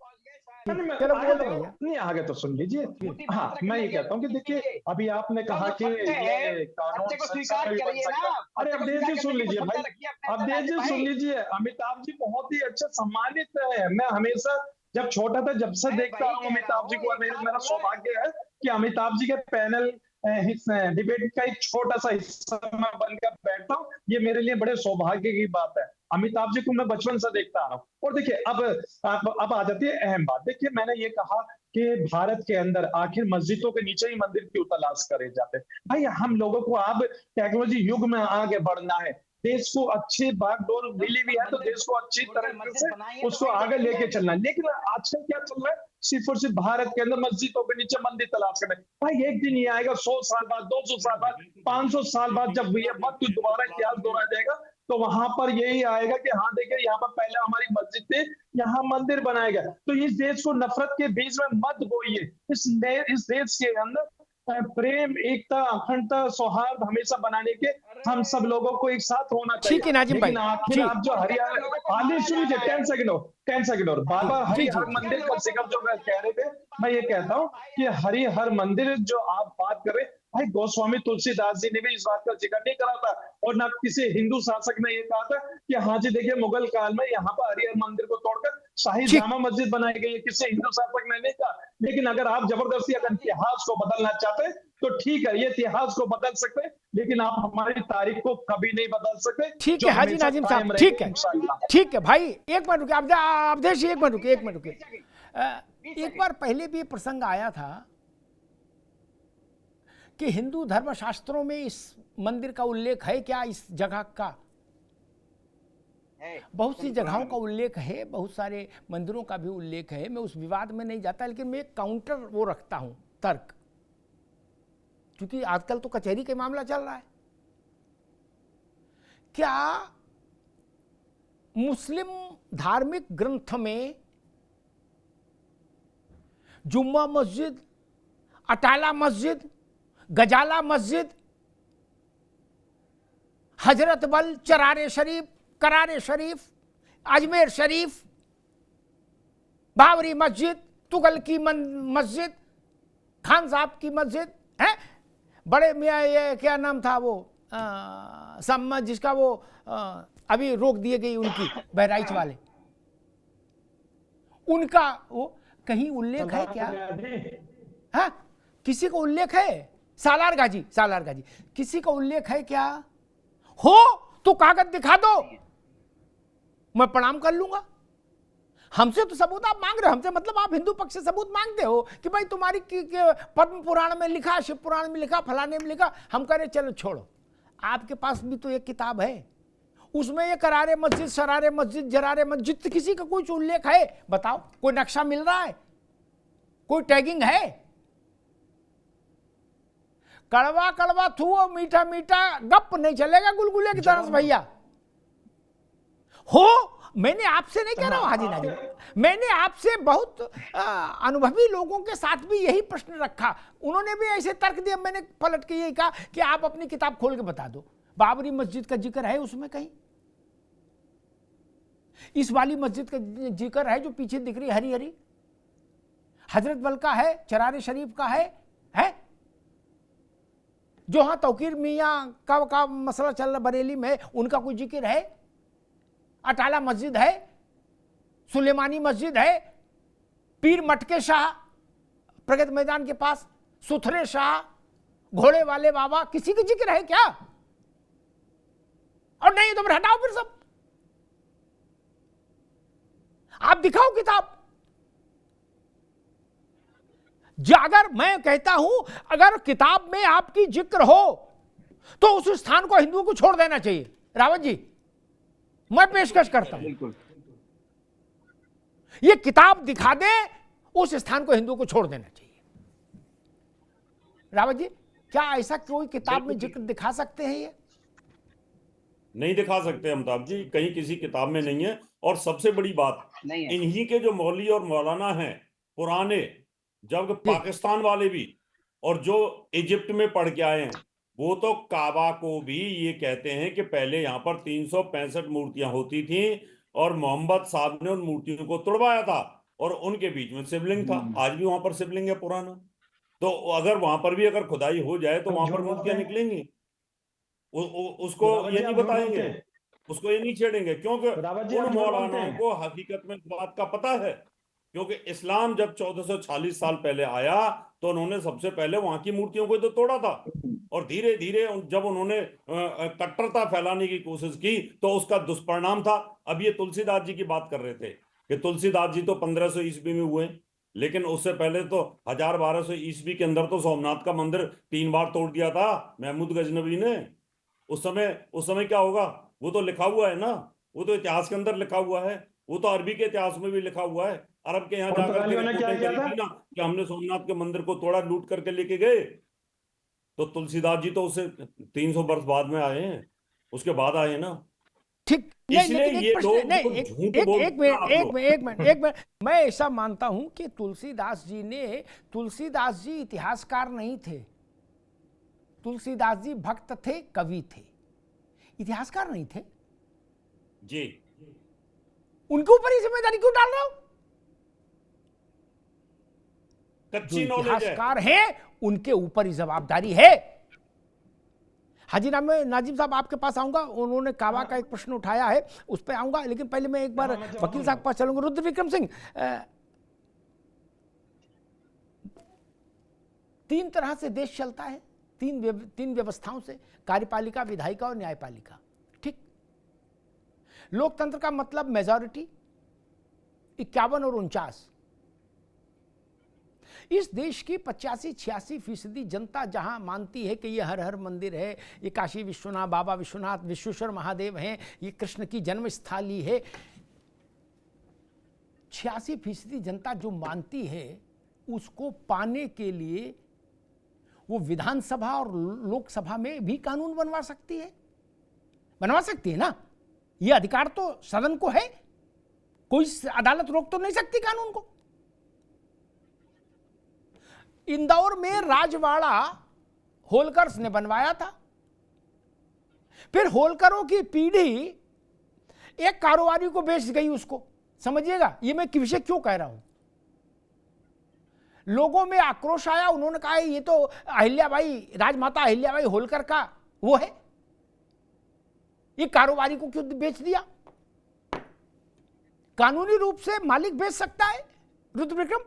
O: नहीं आगे तो सुन लीजिए। हाँ, मैं ये कहता हूँ कि देखिए, अभी आपने कहा कि ये कानून संसद में बन सकता है। अरे अवधेश जी सुन लीजिए भाई, अवधेश जी सुन लीजिए। अमिताभ जी बहुत ही अच्छे सम्मानित है। मैं हमेशा जब छोटा था जब से देखता हूँ अमिताभ जी को, मेरा सौभाग्य है कि अमिताभ जी के पैनल डिबेट का एक छोटा सा हिस्सा मैं बनकर बैठता हूँ। ये मेरे लिए बड़े सौभाग्य की बात है। अमिताभ जी को मैं बचपन से देखता आ रहा हूँ। और देखिए, अब आ जाती है अहम बात। देखिए, मैंने ये कहा कि भारत के अंदर आखिर मस्जिदों के नीचे ही मंदिर क्यों तलाश करे जाते हैं? भाई, हम लोगों को अब टेक्नोलॉजी युग में आगे बढ़ना है। देश को अच्छी बागडोर मिली हुई है तो देश को अच्छी तरह से उसको आगे लेके चलना है। लेकिन आजकल क्या चल रहा है? सिर्फ और सिर्फ भारत के अंदर मस्जिदों के नीचे मंदिर तलाश करें। भाई, एक दिन ये आएगा 100 साल बाद, 200 साल बाद, 500 साल बाद, जब ये वक्त दोबारा इतिहास दोहराया जाएगा तो वहां पर यही आएगा कि हाँ देखिए, यहाँ पर पहले हमारी मस्जिद थी, यहाँ मंदिर बनाया गया। तो इस देश को नफरत के बीच में मत बोइए। इस देश के अंदर प्रेम, एकता, अखंडता, सौहार्द हमेशा बनाने के हम सब लोगों को एक साथ होना चाहिए।
H: ठीक है नाजिम भाई,
O: आखिर आप जो हरियाणा सुनिए 10 सेकंड और बाबा हरिहर मंदिर का जिक्र जो कह रहे थे, मैं ये कहता हूँ कि हरिहर मंदिर जो आप बात कर रहे, भाई गोस्वामी तुलसीदास जी ने भी इस बात का जिक्र नहीं करा था, और न किसी हिंदू शासक ने ये कहा था कि हाँ जी देखिए, मुगल काल में यहाँ पर हरिहर मंदिर को तोड़कर शाही जामा मस्जिद बनाई गई है। किसी हिंदू शासक ने नहीं कहा। लेकिन अगर आप जबरदस्ती अगर इतिहास को बदलना चाहते तो ठीक है, ये इतिहास को बदल सकते, लेकिन आप हमारी तारीख को कभी नहीं बदल सकते।
H: ठीक है हाजी नाजिम साहब, ठीक है, ठीक है भाई, एक मिनट रुके अवधेश जी, एक मिनट रुके। एक बार पहले भी प्रसंग आया था कि हिंदू धर्मशास्त्रों में इस मंदिर का उल्लेख है क्या? इस जगह का बहुत सी जगहों का उल्लेख है, बहुत सारे मंदिरों का भी उल्लेख है। मैं उस विवाद में नहीं जाता, लेकिन मैं एक काउंटर वो रखता हूं, तर्क, क्योंकि आजकल तो कचहरी का मामला चल रहा है। क्या मुस्लिम धार्मिक ग्रंथ में जुम्मा मस्जिद, अटाला मस्जिद, गजाला मस्जिद, हजरत बल, चरारे शरीफ, करारे शरीफ, अजमेर शरीफ, बाबरी मस्जिद, तुगल की मस्जिद, खान साहब की मस्जिद है, बड़े मियाँ ये क्या नाम था वो सम्मत, जिसका वो अभी रोक दिए गई उनकी बहराइच वाले, उनका वो कहीं उल्लेख है क्या? हाँ, किसी का उल्लेख है? सालार गाजी किसी का उल्लेख है क्या? हो तो कागज दिखा दो, मैं प्रणाम कर लूंगा। हमसे तो सबूत आप मांग रहे हो, हमसे मतलब आप हिंदू पक्ष से सबूत मांगते हो कि भाई तुम्हारी पद्म पुराण में लिखा, शिव पुराण में लिखा, फलाने में लिखा। हम कह रहे चलो छोड़ो, आपके पास भी तो एक किताब है, उसमें ये करारे मस्जिद, शरारे मस्जिद, जरारे मस्जिद, किसी का कोई उल्लेख है? बताओ, कोई नक्शा मिल रहा है, कोई टैगिंग है? कड़वा कड़वा थू और मीठा मीठा गप नहीं चलेगा गुलगुले की तरह से भैया। हो, मैंने आपसे नहीं कह रहा हूं हाजी नाजिम, मैंने आपसे बहुत अनुभवी लोगों के साथ भी यही प्रश्न रखा, उन्होंने भी ऐसे तर्क दिए, मैंने पलट के यही कहा कि आप अपनी किताब खोल के बता दो, बाबरी मस्जिद का जिक्र है उसमें कहीं? इस वाली मस्जिद का जिक्र है जो पीछे दिख रही हरी हरी? हजरत बल का है, चरारे शरीफ का है? जो हाँ तौकीर मियाँ का मसला चल रहा बरेली में, उनका कोई जिक्र है? अटाला मस्जिद है, सुलेमानी मस्जिद है, पीर मटके शाह प्रगति मैदान के पास, सुथरे शाह, घोड़े वाले बाबा, किसी का जिक्र है क्या? और नहीं तो फिर हटाओ फिर सब, आप दिखाओ किताब। अगर मैं कहता हूं अगर किताब में आपकी जिक्र हो तो उस स्थान को हिंदुओं को छोड़ देना चाहिए। रावत जी, मैं पेशकश करता हूं, ये किताब दिखा दे, उस स्थान को हिंदुओं को छोड़ देना चाहिए। रावत जी, क्या ऐसा कोई किताब में जिक्र दिखा सकते हैं? ये
M: नहीं दिखा सकते अमिताभ जी, कहीं किसी किताब में नहीं है। और सबसे बड़ी बात, इन्हीं के जो मौलवी और मौलाना हैं पुराने, जब पाकिस्तान वाले भी और जो इजिप्ट में पढ़ के आए हैं, वो तो काबा को भी ये कहते हैं कि पहले यहाँ पर 365 मूर्तियां होती थी और मोहम्मद साहब ने उन मूर्तियों को तोड़वाया था और उनके बीच में शिवलिंग था। आज भी वहां पर शिवलिंग है पुराना, तो अगर वहां पर भी अगर खुदाई हो जाए तो वहां पर मूर्तियां निकलेंगी। उसको ये नहीं बताएंगे, उसको ये नहीं छेड़ेंगे, क्योंकि उन मौलानाओं को हकीकत में बात का पता है। क्योंकि इस्लाम जब 1440 साल पहले आया तो उन्होंने सबसे पहले वहां की मूर्तियों को तो तोड़ा था, और धीरे धीरे जब उन्होंने कट्टरता फैलाने की कोशिश की तो उसका दुष्परिणाम था। अब ये तुलसीदास जी की बात कर रहे थे कि तुलसीदास जी तो 1500 ईस्वी में हुए, लेकिन उससे पहले तो 1200 ईस्वी के अंदर तो सोमनाथ का मंदिर 3 बार तोड़ दिया था महमूद गजनवी ने। उस समय क्या होगा वो तो लिखा हुआ है ना, वो तो इतिहास के अंदर लिखा हुआ है, वो तो अरबी के इतिहास में भी लिखा हुआ है। अरब के यहाँ जाकर के ना कि हमने सोमनाथ के मंदिर को तोड़ा, लूट करके लेके गए। तो तुलसीदास जी तो उससे 300 वर्ष बाद में आए हैं, उसके बाद आए ना।
H: ठीक,
M: इसलिए ये लोग
H: एक मिनट, मैं ऐसा मानता हूं कि तुलसीदास जी इतिहासकार नहीं थे, तुलसीदास जी भक्त थे, कवि थे, इतिहासकार नहीं थे
M: जी।
H: उनके ऊपर ये जिम्मेदारी क्यों डाल रहा हूं?
M: कच्ची
H: इतिहासकार हैं उनके ऊपर ही जवाबदारी है। हाजी नाजिम साहब आपके पास आऊंगा, उन्होंने काबा का एक प्रश्न उठाया है, उस पर आऊंगा, लेकिन पहले मैं एक बार वकील साहब के पास चलूंगा। रुद्र विक्रम सिंह, 3 तरह से देश चलता है, 3 व्यवस्थाओं से, कार्यपालिका, विधायिका और न्यायपालिका। ठीक, लोकतंत्र का मतलब मेजॉरिटी 51 और 49। इस देश की 85-86% जनता जहां मानती है कि ये हर हर मंदिर है, ये काशी विश्वनाथ, बाबा विश्वनाथ, विश्वेश्वर महादेव हैं, ये कृष्ण की जन्मस्थली है, 86% जनता जो मानती है, उसको पाने के लिए वो विधानसभा और लोकसभा में भी कानून बनवा सकती है ना। ये अधिकार तो सदन को है, कोई अदालत रोक तो नहीं सकती कानून को। इंदौर में राजवाड़ा होलकर्स ने बनवाया था, फिर होलकरों की पीढ़ी एक कारोबारी को बेच गई उसको। समझिएगा ये मैं विषय क्यों कह रहा हूं। लोगों में आक्रोश आया, उन्होंने कहा ये तो अहिल्याबाई, राजमाता अहिल्याबाई होलकर का वो है, ये कारोबारी को क्यों बेच दिया। कानूनी रूप से मालिक बेच सकता है। रुद्र विक्रम,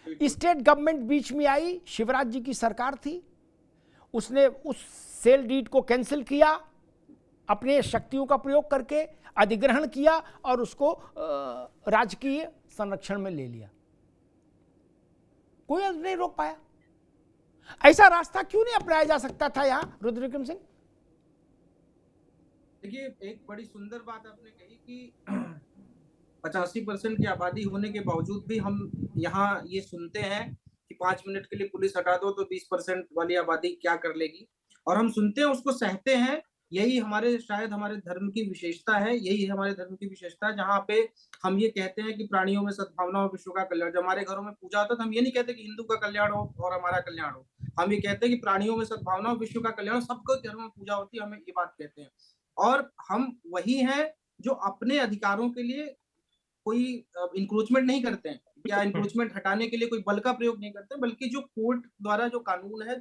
H: स्टेट गवर्नमेंट बीच में आई, शिवराज जी की सरकार थी, उसने उस सेल डीड को कैंसिल किया, अपने शक्तियों का प्रयोग करके अधिग्रहण किया और उसको राजकीय संरक्षण में ले लिया। कोई नहीं रोक पाया। ऐसा रास्ता क्यों नहीं अपनाया जा सकता था यहाँ, रुद्र विक्रम सिंह?
N: देखिए, एक बड़ी सुंदर बात आपने कही कि 85% की आबादी होने के बावजूद भी हम यहाँ ये सुनते हैं कि 5 मिनट के लिए पुलिस हटा दो तो 20% वाली आबादी क्या कर लेगी, और हम सुनते हैं, उसको सहते हैं। यही हमारे शायद हमारे धर्म की विशेषता है, यही हमारे धर्म की विशेषता है, जहाँ पे हम ये कहते हैं कि प्राणियों में सद्भावना और विश्व का कल्याण। जब हमारे घरों में पूजा होता है तो हम ये नहीं कहते कि हिंदू का कल्याण हो और हमारा कल्याण हो, हम ये कहते हैं कि प्राणियों में सद्भावना और विश्व का कल्याण। सबके घरों में पूजा होती है, हमें ये बात कहते हैं। और हम वही हैं जो अपने अधिकारों के लिए कोई इंक्रोचमेंट नहीं करते हैं या इंक्रोचमेंट हटाने के लिए कोई बल का प्रयोग नहीं करते, बल्कि जो कोर्ट द्वारा जो कानून है,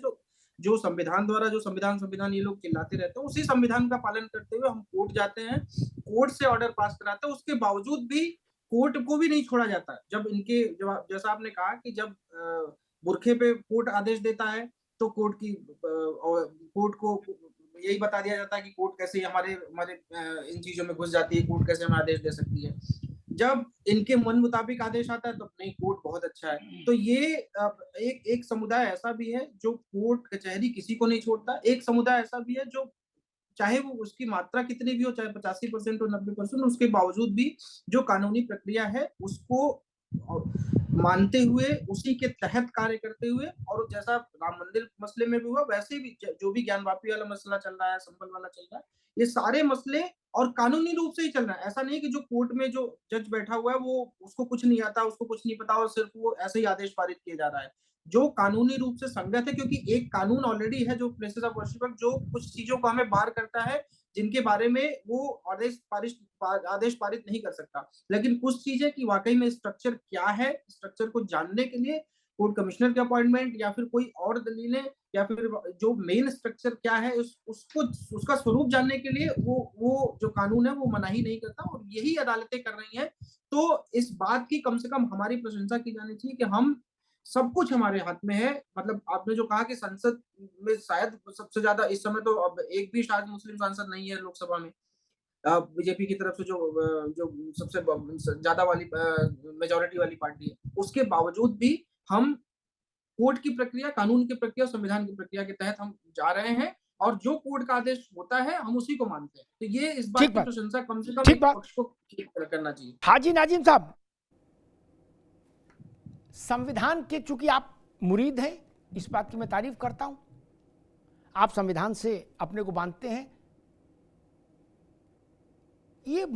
N: जो संविधान द्वारा जो संविधान ये लोग चिल्लाते रहते हैं, उसी संविधान का पालन करते हुए हम कोर्ट जाते हैं, कोर्ट से ऑर्डर पास कराते हैं। उसके बावजूद भी कोर्ट को भी नहीं छोड़ा जाता है। जब जैसा आपने कहा कि जब बुरखे पे कोर्ट आदेश देता है तो कोर्ट को यही बता दिया जाता है कि कोर्ट कैसे हमारे इन चीजों में घुस जाती है, कोर्ट कैसे हमें आदेश दे सकती है। जब इनके मन मुताबिक आदेश आता है तो नहीं, कोर्ट बहुत अच्छा है। तो ये एक समुदाय ऐसा भी है जो कोर्ट कचहरी किसी को नहीं छोड़ता। एक समुदाय ऐसा भी है जो चाहे वो उसकी मात्रा कितनी भी हो, चाहे 85% हो 90%, उसके बावजूद भी जो कानूनी प्रक्रिया है उसको मानते हुए, उसी के तहत कार्य करते हुए, और जैसा राम मंदिर मसले में भी हुआ वैसे भी जो भी ज्ञानवापी वाला मसला चल रहा है, संभल वाला चल रहा है, ये सारे मसले और कानूनी रूप से ही चल रहा है। ऐसा नहीं कि जो कोर्ट में जो जज बैठा हुआ है वो उसको कुछ नहीं आता, उसको कुछ नहीं पता और सिर्फ वो ऐसे ही आदेश पारित किया जा रहा है। जो कानूनी रूप से संगत है, क्योंकि एक कानून ऑलरेडी है जो प्लेसेस ऑफ वर्शिप जो कुछ चीजों को हमें बार करता है, जिनके बारे में वो आदेश पारित नहीं कर सकता। लेकिन कुछ चीजें कि वाकई में स्ट्रक्चर क्या है, स्ट्रक्चर को जानने के लिए कोर्ट कमिश्नर के अपॉइंटमेंट या फिर कोई और दलीलें या फिर जो मेन स्ट्रक्चर क्या है उसका स्वरूप जानने के लिए वो जो कानून है वो मनाही नहीं करता, और यही अदालतें कर रही हैं। तो इस बात की कम से कम हमारी प्रशंसा की जानी चाहिए कि हम सब कुछ हमारे हाथ में है। मतलब आपने जो कहा कि संसद में शायद सबसे ज्यादा इस समय तो अब एक भी शायद मुस्लिम सांसद नहीं है लोकसभा में, बीजेपी की तरफ से जो सबसे ज्यादा वाली मेजोरिटी वाली पार्टी है, उसके बावजूद भी हम कोर्ट की प्रक्रिया, कानून की प्रक्रिया, संविधान की प्रक्रिया के तहत हम जा रहे हैं, और जो कोर्ट का आदेश होता है हम उसी को मानते हैं। तो ये इस बात की प्रशंसा कम से कम पक्ष को करना चाहिए।
H: हाजी नाजिम साहब, संविधान के चूंकि आप मुरीद हैं, इस बात की मैं तारीफ करता हूं, आप संविधान से अपने को बांधते हैं, ये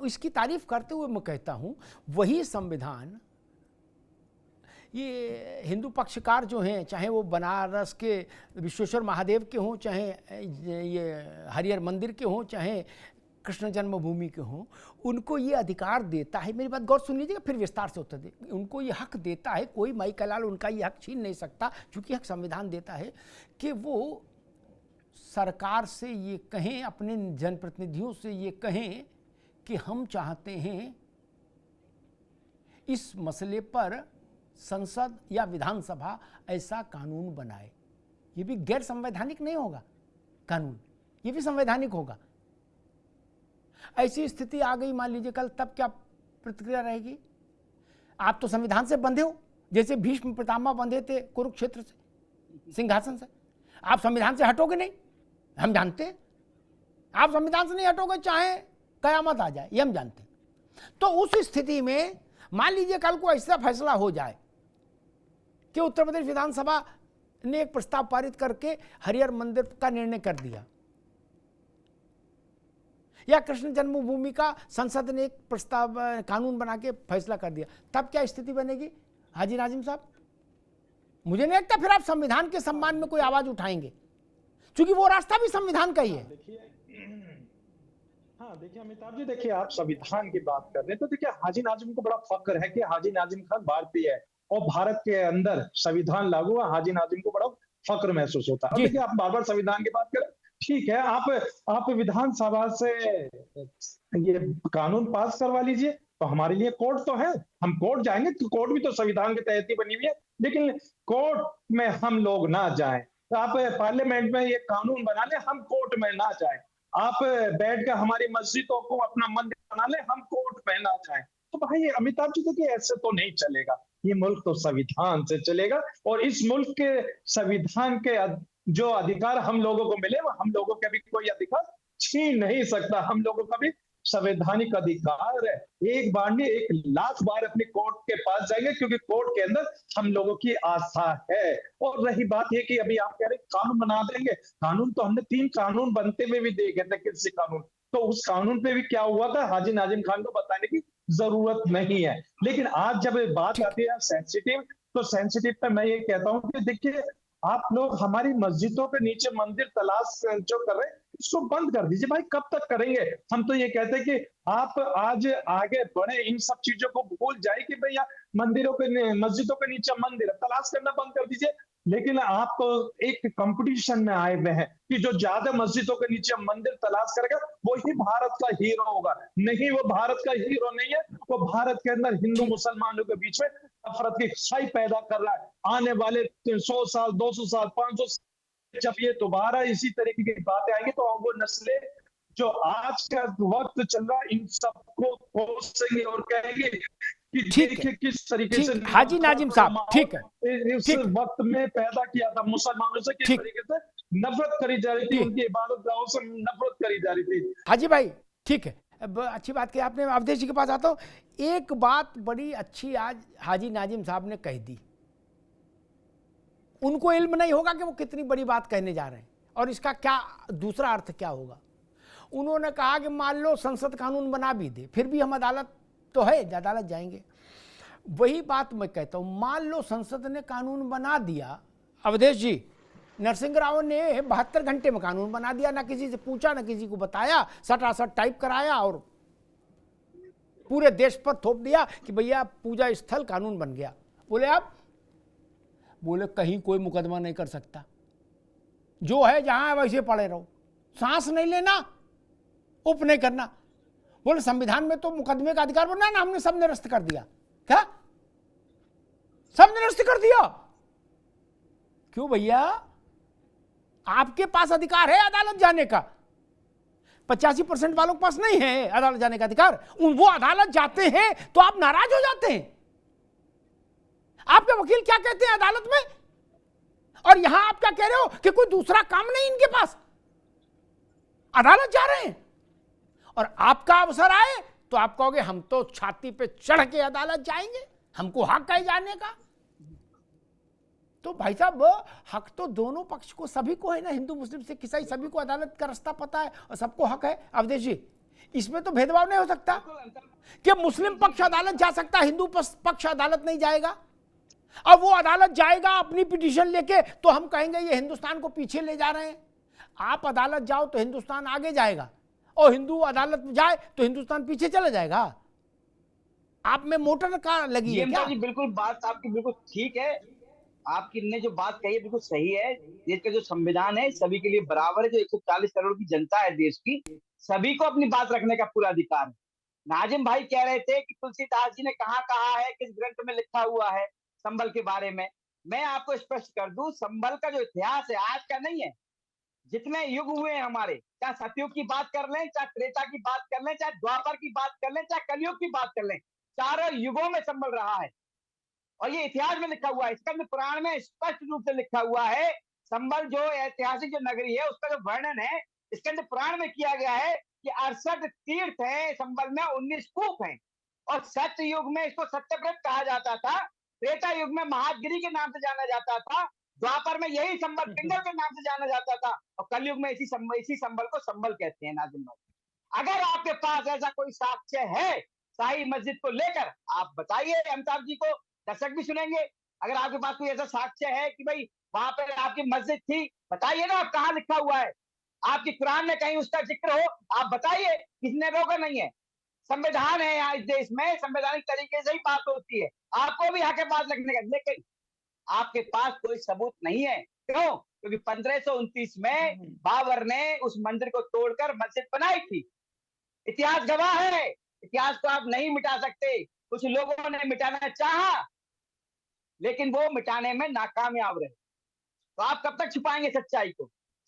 H: इसकी तारीफ करते हुए मैं कहता हूं वही संविधान ये हिंदू पक्षकार जो हैं, चाहे वो बनारस के विश्वेश्वर महादेव के हों, चाहे ये हरिहर मंदिर के हों, चाहे कृष्ण जन्मभूमि के हों, उनको ये अधिकार देता है, मेरी बात गौर सुन लीजिएगा फिर विस्तार से उत्तर दे, उनको ये हक देता है, कोई माई कलाल उनका ये हक छीन नहीं सकता, क्योंकि हक संविधान देता है कि वो सरकार से ये कहें, अपने जनप्रतिनिधियों से ये कहें कि हम चाहते हैं इस मसले पर संसद या विधानसभा ऐसा कानून बनाए। ये भी गैर संवैधानिक नहीं होगा कानून, ये भी संवैधानिक होगा। ऐसी स्थिति आ गई मान लीजिए कल, तब क्या प्रतिक्रिया रहेगी? आप तो संविधान से बंधे हो, जैसे भीष्म पितामह बंधे थे कुरुक्षेत्र से, सिंहासन से। आप संविधान से हटोगे नहीं, हम जानते हैं। आप संविधान से नहीं हटोगे चाहे कयामत आ जाए, ये हम जानते हैं। तो उस स्थिति में मान लीजिए कल को ऐसा फैसला हो जाए कि उत्तर प्रदेश विधानसभा ने एक प्रस्ताव पारित करके हरिहर मंदिर का निर्णय कर दिया, या कृष्ण जन्मभूमि का संसद ने एक प्रस्ताव कानून बना के फैसला कर दिया, तब क्या स्थिति बनेगी हाजी नाजिम साहब? मुझे नहीं लगता फिर आप संविधान के सम्मान में कोई आवाज उठाएंगे, क्योंकि वो रास्ता भी संविधान का ही है।
O: हाँ देखिए अमिताभ जी, देखिए आप संविधान की बात कर रहे हैं तो देखिए हाजी नाजिम को बड़ा फक्र है कि हाजी नाजिम खान भारतीय है और भारत के अंदर संविधान लागू हुआ, हाजी नाजिम को बड़ा फक्र महसूस होता है। देखिए आप बार बार संविधान की बात करें, ठीक है, आप विधानसभा से ये कानून पास करवा लीजिए, तो हमारे लिए कोर्ट तो है, हम कोर्ट जाएंगे तो कोर्ट भी तो संविधान के तहत ही बनी हुई है, लेकिन कोर्ट में हम लोग ना जाएं। तो आप पार्लियामेंट में ये कानून बना ले, हम कोर्ट में ना जाएं। आप बैठ कर हमारी मस्जिदों को अपना मंदिर बना ले, हम कोट पहना जाए। तो भाई अमिताभ जी देखिए ऐसे तो नहीं चलेगा। ये मुल्क तो संविधान से चलेगा और इस मुल्क के संविधान के जो अधिकार हम लोगों को मिले वो हम लोगों के भी कोई अधिकार छीन नहीं सकता। हम लोगों का भी संवैधानिक अधिकार है। एक बार नहीं 1,00,000 बार अपनी कोर्ट के पास जाएंगे क्योंकि कोर्ट के अंदर हम लोगों की आस्था है। और रही बात ये कि अभी आप कह रहे कानून बना देंगे, कानून तो हमने 3 कानून बनते हुए भी देखे थे कृषि कानून, तो उस कानून पे भी क्या हुआ था हाजी नाजिम खान को बताने की जरूरत नहीं है। लेकिन आज जब बात आती है सेंसिटिव, तो सेंसिटिव पे मैं ये कहता हूँ कि देखिए आप लोग हमारी मस्जिदों के नीचे मंदिर तलाश जो कर रहे हैं इसको बंद कर दीजिए। भाई कब तक करेंगे? हम तो ये कहते हैं कि आप आज आगे बढ़े, इन सब चीजों को भूल जाए कि भैया मंदिरों के मस्जिदों के नीचे मंदिर है, तलाश करना बंद कर दीजिए। लेकिन आप एक कंपटीशन में आए हुए हैं कि जो ज्यादा मस्जिदों के नीचे मंदिर तलाश करेगा वही भारत का हीरो होगा। नहीं, वो भारत का हीरो नहीं है, वो भारत के अंदर हिंदू मुसलमानों के बीच में नफरत की खाई पैदा कर रहा है। आने वाले 100 साल, 200 साल, 500 साल जब ये दोबारा इसी तरीके की बातें आएंगी तो वो नस्लें जो आज का वक्त चल रहा है इन सबको कोसेंगे और कहेंगे कि देखिए किस तरीके से
H: हाजी नाजिम साहब, ठीक है,
O: इस वक्त में पैदा किया था मुसलमानों से, किस तरीके से नफरत करी जा रही थी, उनकी इबादत गाहों से नफरत करी जा रही थी।
H: हाजी भाई ठीक है, अच्छी बात की आपने। अवधेश जी के पास आता हूँ। एक बात बड़ी अच्छी आज हाजी नाजिम साहब ने कह दी। उनको इल्म नहीं होगा कि वो कितनी बड़ी बात कहने जा रहे हैं और इसका क्या दूसरा अर्थ क्या होगा। उन्होंने कहा कि मान लो संसद कानून बना भी दे, फिर भी हम अदालत तो है, अदालत जाएंगे। वही बात मैं कहता हूँ, मान लो संसद ने कानून बना दिया, अवधेश जी, नरसिंह राव ने 72 घंटे में कानून बना दिया, ना किसी से पूछा ना किसी को बताया, सटासट टाइप कराया और पूरे देश पर थोप दिया कि भैया पूजा स्थल कानून बन गया। बोले आप, बोले कहीं कोई मुकदमा नहीं कर सकता, जो है जहां है वैसे पड़े रहो, सांस नहीं लेना, उप नहीं करना। बोले संविधान में तो मुकदमे का अधिकार बना ना, हमने सब निरस्त कर दिया। क्या सब निरस्त कर दिया? क्यों भैया? आपके पास अधिकार है अदालत जाने का, 85% वालों के पास नहीं है अदालत जाने का अधिकार। वो अदालत जाते हैं तो आप नाराज हो जाते हैं। आपके वकील क्या कहते हैं अदालत में, और यहां आप क्या कह रहे हो कि कोई दूसरा काम नहीं इनके पास, अदालत जा रहे हैं। और आपका अवसर आए तो आप कहोगे हम तो छाती पे चढ़ के अदालत जाएंगे, हमको हक है जाने का। तो भाई साहब हक तो दोनों पक्ष को, सभी को है ना, हिंदू मुस्लिम सिख ईसाई सभी को अदालत का रास्ता पता है और सबको हक है। अवधेश जी, इसमें तो भेदभाव नहीं हो सकता कि मुस्लिम पक्ष अदालत जा सकता, हिंदू पक्ष अदालत नहीं जाएगा। अब वो अदालत जाएगा अपनी पिटीशन लेके तो हम कहेंगे ये हिंदुस्तान को पीछे ले जा रहे हैं। आप अदालत जाओ तो हिंदुस्तान आगे जाएगा, और हिंदू अदालत में जाए तो हिंदुस्तान पीछे चला जाएगा। आप में मोटर का लगी है क्या?
P: बिल्कुल बात आपकी बिल्कुल ठीक है। आपकी ने जो बात कही है बिल्कुल सही है। देश का जो संविधान है सभी के लिए बराबर है। जो 140 करोड़ की जनता है देश की, सभी को अपनी बात रखने का पूरा अधिकार है। नाजिम भाई कह रहे थे कि तुलसीदास जी ने कहाँ कहा है, किस ग्रंथ में लिखा हुआ है संभल के बारे में। मैं आपको स्पष्ट कर दूं, संभल का जो इतिहास है आज का नहीं है। जितने युग हुए हैं हमारे, चाहे सतयुग की बात कर लें, चाहे त्रेता की बात कर लें, चाहे द्वापर की बात कर लें, चाहे कलयुग की बात कर लें, चारों युगों में संभल रहा है और ये इतिहास में लिखा हुआ है। स्कंद पुराण में स्पष्ट रूप से लिखा हुआ है। संभल जो ऐतिहासिक जो नगरी है उसका जो वर्णन है स्कंद पुराण में किया गया है कि 68 तीर्थ है संभल में, 19 कूप हैं। और सत्य युग में इसको सत्यव्रत कहा जाता था, त्रेता युग में महादगिरी के नाम से जाना जाता था, द्वापर में यही संभल पिंगल के नाम से जाना जाता था, और कलयुग में इसी संभल को संभल कहते हैं। नाजिम भाई, अगर आपके पास ऐसा कोई साक्ष्य है शाही मस्जिद को लेकर, आप बताइए। अमिताभ जी को दर्शक भी सुनेंगे। अगर आपके पास कोई ऐसा साक्ष्य है कि भाई वहां पर आपकी मस्जिद थी, बताइए ना, आप कहाँ लिखा हुआ है। आपकी कुरान में कहीं उसका जिक्र हो, आप बताइए। किसने रोका नहीं है। संविधान है यहाँ इस देश में, संवैधानिक तरीके से ही बात होती है। आपको भी हक है बात रखने का, लेकिन आपके पास कोई सबूत नहीं है। क्यों? क्योंकि 1529 में बाबर ने उस मंदिर को तोड़कर मस्जिद बनाई थी। इतिहास गवाह है, इतिहास को आप नहीं मिटा सकते। कुछ लोगों ने मिटाना चाहा लेकिन वो मिटाने में नाकामयाब रहे। तो आप कब तक छुपाएंगे सच्चाई को?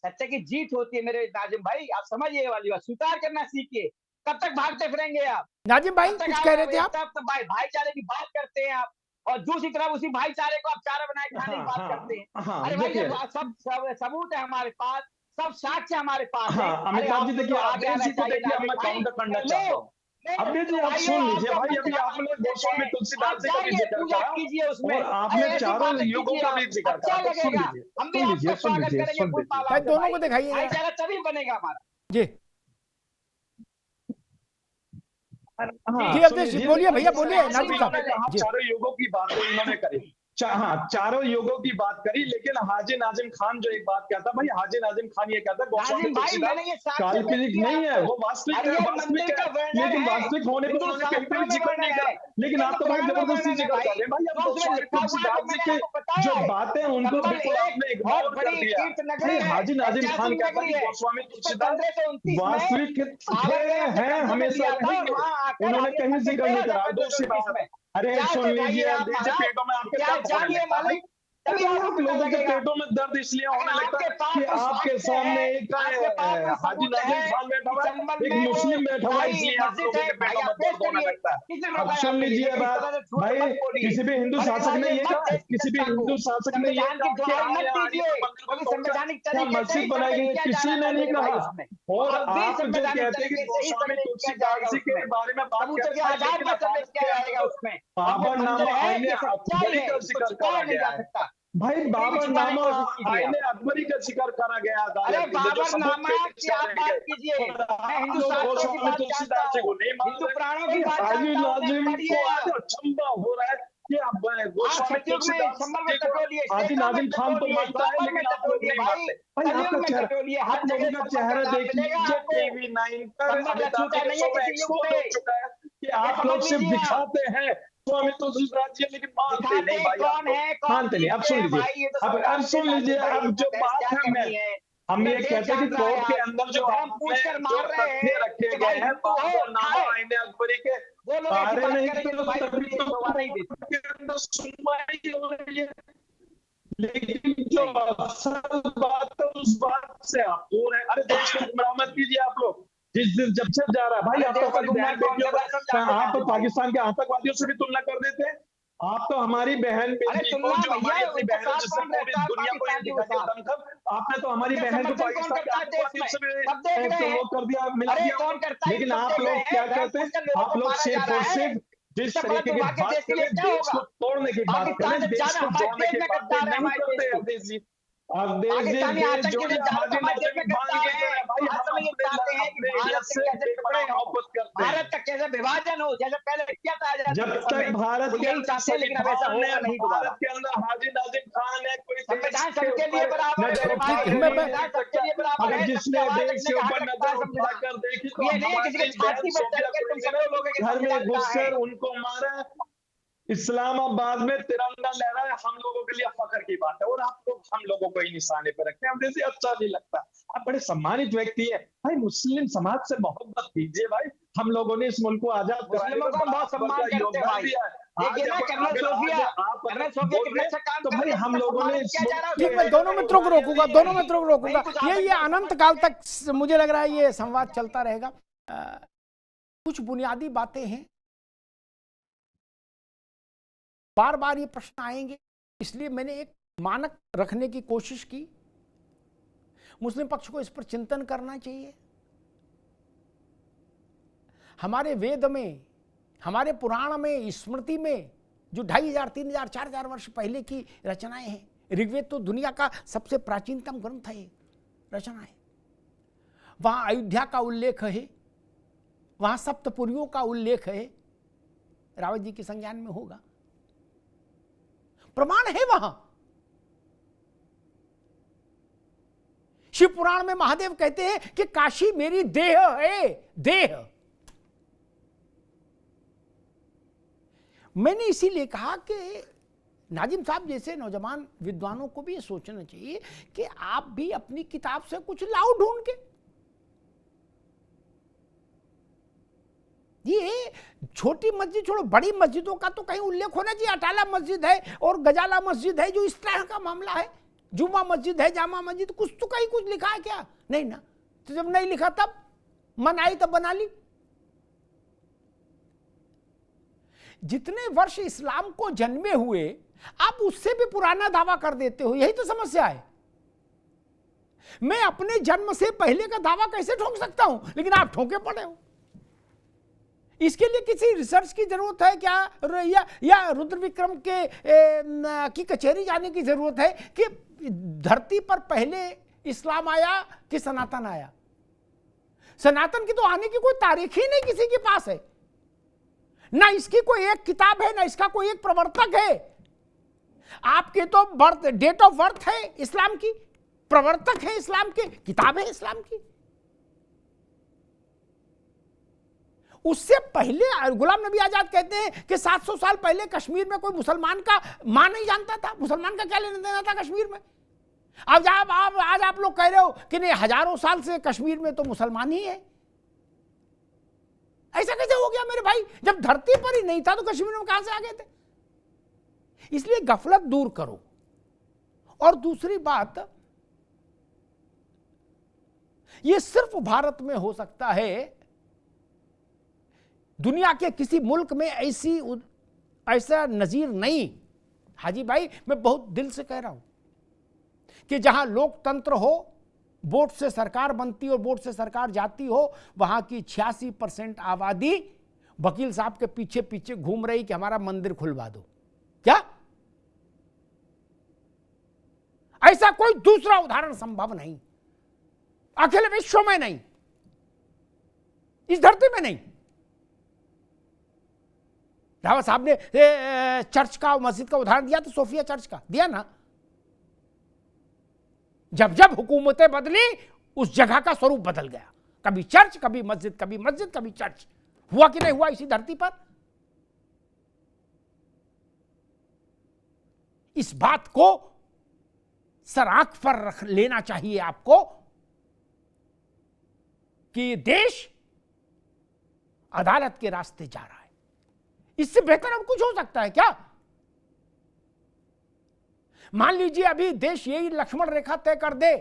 P: सच्चे की जीत होती है मेरे नाजिम भाई। आप समझिए ये वाली बात, स्वीकार करना सीखिए। कब तक भागते फिरेंगे आप?
H: नाजिम भाई
P: कब तक
H: कुछ कह रहे थे आप?
P: तब तो भाईचारे की बात करते हैं आप, और दूसरी तरफ उसी भाईचारे को आप चारा बनाए खाने की बात करते हैं। अरे भाई ये सब सबूत है हमारे पास, सब साक्ष्य हमारे पास है।
O: अमिताभ जी देखिए, अवधेश जी को देखिए, अब मैं काउंटर करना चाहता हूँ। अवधेश जी आप सुन लीजिए भाई, अभी आपने गोस्वामी तुलसीदास जी का भी जिक्र करा और आपने चारों युगों का भी जिक्र करा। तो सुन लीजिए।
H: भाई दोनों को दिखाइए
P: भाईचारा तभी बनेगा हमारा।
H: जी
O: हाँ,
H: अवधेश जी बोलिए भैया, बोलिए नाजिम साहब।
O: चारों युगों की बातें इन्होंने करी, हाँ चारों युगों की बात करी, लेकिन हाजी नाजिम खान जो एक बात कहता, भाई हाजी नाजिम खान ये कहता गोस्वामी तुलसीदास काल्पनिक नहीं है, वो वास्तविक है, वास्तविक है, लेकिन वास्तविक होने पर उन्होंने कहीं पर भी जिक्र नहीं करा। लेकिन आप तो भाई जबरदस्ती जिक्र कर रहे हैं भाई। अब गोस्वामी तुलसीदास जी की जो बातें उनको बिल्कुल आपने इग्नोर कर दिया। हाजी नाजिम खान कहता है गोस्वामी तुलसीदास वास्तविक है, हमेशा उन्होंने कहीं जिक्र नहीं करा। दूसरी बात, अरे सुन लीजिए, पेटों में आपके आप लोगों के पेटों में दर्द इसलिए होने लगता है कि आपके सामने एक हाजी नाजिम खान बैठा हुआ है, एक मुस्लिम बैठा हुआ है, इसलिए आप लोगों के पेटों में दर्द होने लगता है। अब सुन लीजिए बात भाई, किसी भी हिंदू शासक ने ये कहा, किसी भी हिंदू शासक ने ये कहा मस्जिद बनाई गई, किसी ने नहीं कहा। और आप जो कहते हैं कि गोस्वामी तुलसीदास जी के बारे में बात करते हैं, बाबरनामा आईने अकबरी का जिक्र करा गया है। भाई बाबरनामा आईने अकबरी का जिक्र करा गया है।
P: अरे बाबरनामा की आप बात कीजिए, मैं
O: गोस्वामी तुलसीदास जी को नहीं मानते,
P: प्राणों की बात
O: हाजी नाजिम को आज अचंभा हो रहा है कि अब गोस्वामी तुलसीदास हाजी नाजिम खान तो मानता है, लेकिन आप लोग नहीं मानते। भाई आपका चेहरा, आप लोगों का चेहरा देख लीजिए TV9 पर अमिताभ जी का शो एक्सपोज हो चुका है कि आप लोग सिर्फ दिखाते हैं स्वामी तुलसीदास जी, लेकिन मानते नहीं भाई, मानते नहीं। अब सुन लीजिए, अब सुन लीजिए, अब जो बात है हम ये कहते हैं कि कोर्ट के अंदर जो तथ्य रखे गए हैं बाबरनामा आईने अकबरी के बारे में, तभी तो सुनवाई हो रही है। लेकिन जो असल बात है उस बात से आप दूर है। अरे देश को गुमराह मत कीजिए आप लोग, जिस दिन जब से जा रहा है भाई, आप तो हमारी बहन बेटियों, आप तो पाकिस्तान के आतंकवादियों से भी तुलना कर देते हैं। आप तो हमारी बहन बेटी को, जो हमारी अपनी बहनों जिससे पूरी दुनिया को ये दिखाया दम था, आपने तो हमारी बहन को पाकिस्तान के आतंकवादियों से भी वो कर दिया, मिल दिया। लेकिन आप लोग क्या करते हैं, आप लोग सिर्फ और सिर्फ जिस तरीके की बात करें, देश को तोड़ने की बात करें, देश को जोड़ने की बात नहीं करते अवधेश जी। अवधेश जी जो हाजी नाजिम खान के भाई,
P: भारत का कैसे विभाजन हो, जैसे पहले किया था।
O: जब तक भारत के अंदर,
P: लेकिन अब ऐसा होगा नहीं।
O: भारत के अंदर हाजी नाजिम खान है, कोई
P: संविधान सबके लिए बराबर
O: है। जिसने देश के ऊपर नजर उठाकर देखी तो घर में घुसकर उनको मारा, इस्लामाबाद में तिरंगा लहरा है, हम लोगों के लिए फख्र की बात है। और आप लोग हम लोगों को ही निशाने पे रखते हैं, हम जैसे अच्छा नहीं लगता। आप बड़े सम्मानित व्यक्ति है भाई, मुस्लिम समाज से मोहब्बत कीजिए भाई। हम लोगों ने इस मुल्क को आजाद कराने में बहुत सम्मान करते हैं भाई। तो भाई हम लोगों ने,
H: ठीक, मैं दोनों मित्रों को रोकूंगा, दोनों मित्रों को रोकूंगा। ये अनंत काल तक मुझे लग रहा है ये संवाद चलता रहेगा। कुछ बुनियादी बातें हैं, बार बार ये प्रश्न आएंगे, इसलिए मैंने एक मानक रखने की कोशिश की। मुस्लिम पक्ष को इस पर चिंतन करना चाहिए। हमारे वेद में, हमारे पुराण में, स्मृति में जो 2500, 3000, 4000 वर्ष पहले की रचनाएं हैं। ऋग्वेद तो दुनिया का सबसे प्राचीनतम ग्रंथ है, रचना है। वहां अयोध्या का उल्लेख है, वहां सप्तपुरियों का उल्लेख है, रावत जी के संज्ञान में होगा, प्रमाण है वहां। शिव पुराण में महादेव कहते हैं कि काशी मेरी देह है, देह। मैंने इसीलिए कहा कि नाजिम साहब जैसे नौजवान विद्वानों को भी ये सोचना चाहिए कि आप भी अपनी किताब से कुछ लाओ ढूंढ के। ये छोटी मस्जिद छोड़ो, बड़ी मस्जिदों का तो कहीं उल्लेख होना चाहिए। अटाला मस्जिद है और गजाला मस्जिद है जो इस तरह का मामला है, जुम्मा मस्जिद है, जामा मस्जिद, कुछ तो कहीं कुछ लिखा है क्या? नहीं ना। तो जब नहीं लिखा तब मन आई तब बना ली। जितने वर्ष इस्लाम को जन्मे हुए आप उससे भी पुराना दावा कर देते हो, यही तो समस्या है। मैं अपने जन्म से पहले का दावा कैसे ठोक सकता हूं, लेकिन आप ठोके पड़े हो। इसके लिए किसी रिसर्च की जरूरत है क्या, या रुद्र विक्रम की कचहरी जाने की जरूरत है कि धरती पर पहले इस्लाम आया कि सनातन आया? सनातन की तो आने की कोई तारीख ही नहीं किसी के पास है, ना इसकी कोई एक किताब है, ना इसका कोई एक प्रवर्तक है। आपके तो डेट ऑफ बर्थ है इस्लाम की, प्रवर्तक है इस्लाम के, किताब है इस्लाम की। उससे पहले गुलाम नबी आजाद कहते हैं कि 700 साल पहले कश्मीर में कोई मुसलमान का मां नहीं जानता था। मुसलमान का क्या लेना देना था कश्मीर में? अब आज आप लोग कह रहे हो कि नहीं, हजारों साल से कश्मीर में तो मुसलमान ही है। ऐसा कैसे हो गया मेरे भाई? जब धरती पर ही नहीं था तो कश्मीर में कहां से आ गए थे? इसलिए गफलत दूर करो। और दूसरी बात, यह सिर्फ भारत में हो सकता है, दुनिया के किसी मुल्क में ऐसा नजीर नहीं। हाजी भाई, मैं बहुत दिल से कह रहा हूं कि जहां लोकतंत्र हो, वोट से सरकार बनती और वोट से सरकार जाती हो, वहां की 86% आबादी वकील साहब के पीछे पीछे घूम रही कि हमारा मंदिर खुलवा दो। क्या ऐसा कोई दूसरा उदाहरण संभव नहीं, अखिल विश्व में नहीं, इस धरती में नहीं। रावत साहब ने चर्च का, मस्जिद का उदाहरण दिया, तो सोफिया चर्च का दिया ना। जब जब हुकूमतें बदली, उस जगह का स्वरूप बदल गया। कभी चर्च, कभी मस्जिद, कभी मस्जिद, कभी चर्च। हुआ कि नहीं हुआ इसी धरती पर? इस बात को सराख पर रख लेना चाहिए आपको कि देश अदालत के रास्ते जा रहा है। इससे बेहतर अब कुछ हो सकता है क्या? मान लीजिए अभी देश यही लक्ष्मण रेखा तय कर दे,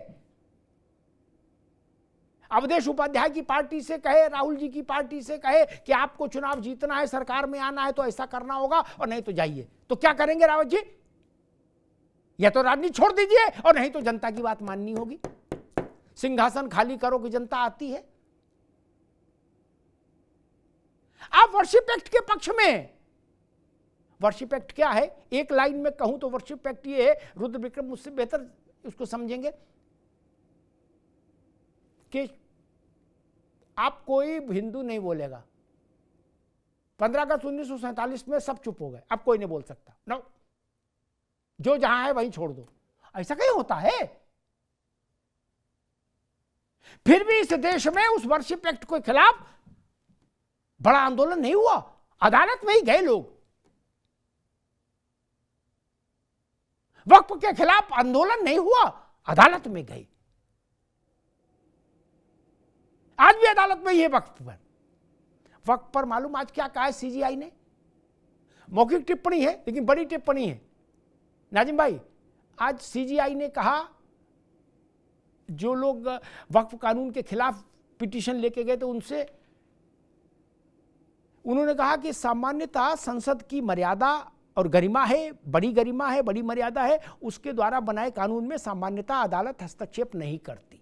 H: अवधेश उपाध्याय की पार्टी से कहे, राहुल जी की पार्टी से कहे कि आपको चुनाव जीतना है, सरकार में आना है तो ऐसा करना होगा, और नहीं तो जाइए। तो क्या करेंगे रावत जी? या तो राजनीति छोड़ दीजिए, और नहीं तो जनता की बात माननी होगी। सिंहासन खाली करो कि जनता आती है। आप वर्शिप एक्ट के पक्ष में, वर्शिप एक्ट क्या है, एक लाइन में कहूं तो वर्शिप एक्ट ये है, रुद्र विक्रम मुझसे बेहतर उसको समझेंगे, कि आप कोई हिंदू नहीं बोलेगा। 15 अगस्त 1947 में सब चुप हो गए, अब कोई नहीं बोल सकता। नो, जो जहां है वहीं छोड़ दो। ऐसा कहीं होता है? फिर भी इस देश में उस वर्शिप एक्ट के खिलाफ बड़ा आंदोलन नहीं हुआ, अदालत में ही गए लोग। वक्फ के खिलाफ आंदोलन नहीं हुआ, अदालत में गए। आज भी अदालत में ये वक्फ पर मालूम आज क्या कहा है सीजीआई ने? मौखिक टिप्पणी है लेकिन बड़ी टिप्पणी है। नाजिम भाई, आज सीजीआई ने कहा, जो लोग वक्फ कानून के खिलाफ पिटीशन लेके गए थे उनसे, उन्होंने कहा कि सामान्यतः संसद की मर्यादा और गरिमा है, बड़ी मर्यादा है, उसके द्वारा बनाए कानून में सामान्यतः अदालत हस्तक्षेप नहीं करती।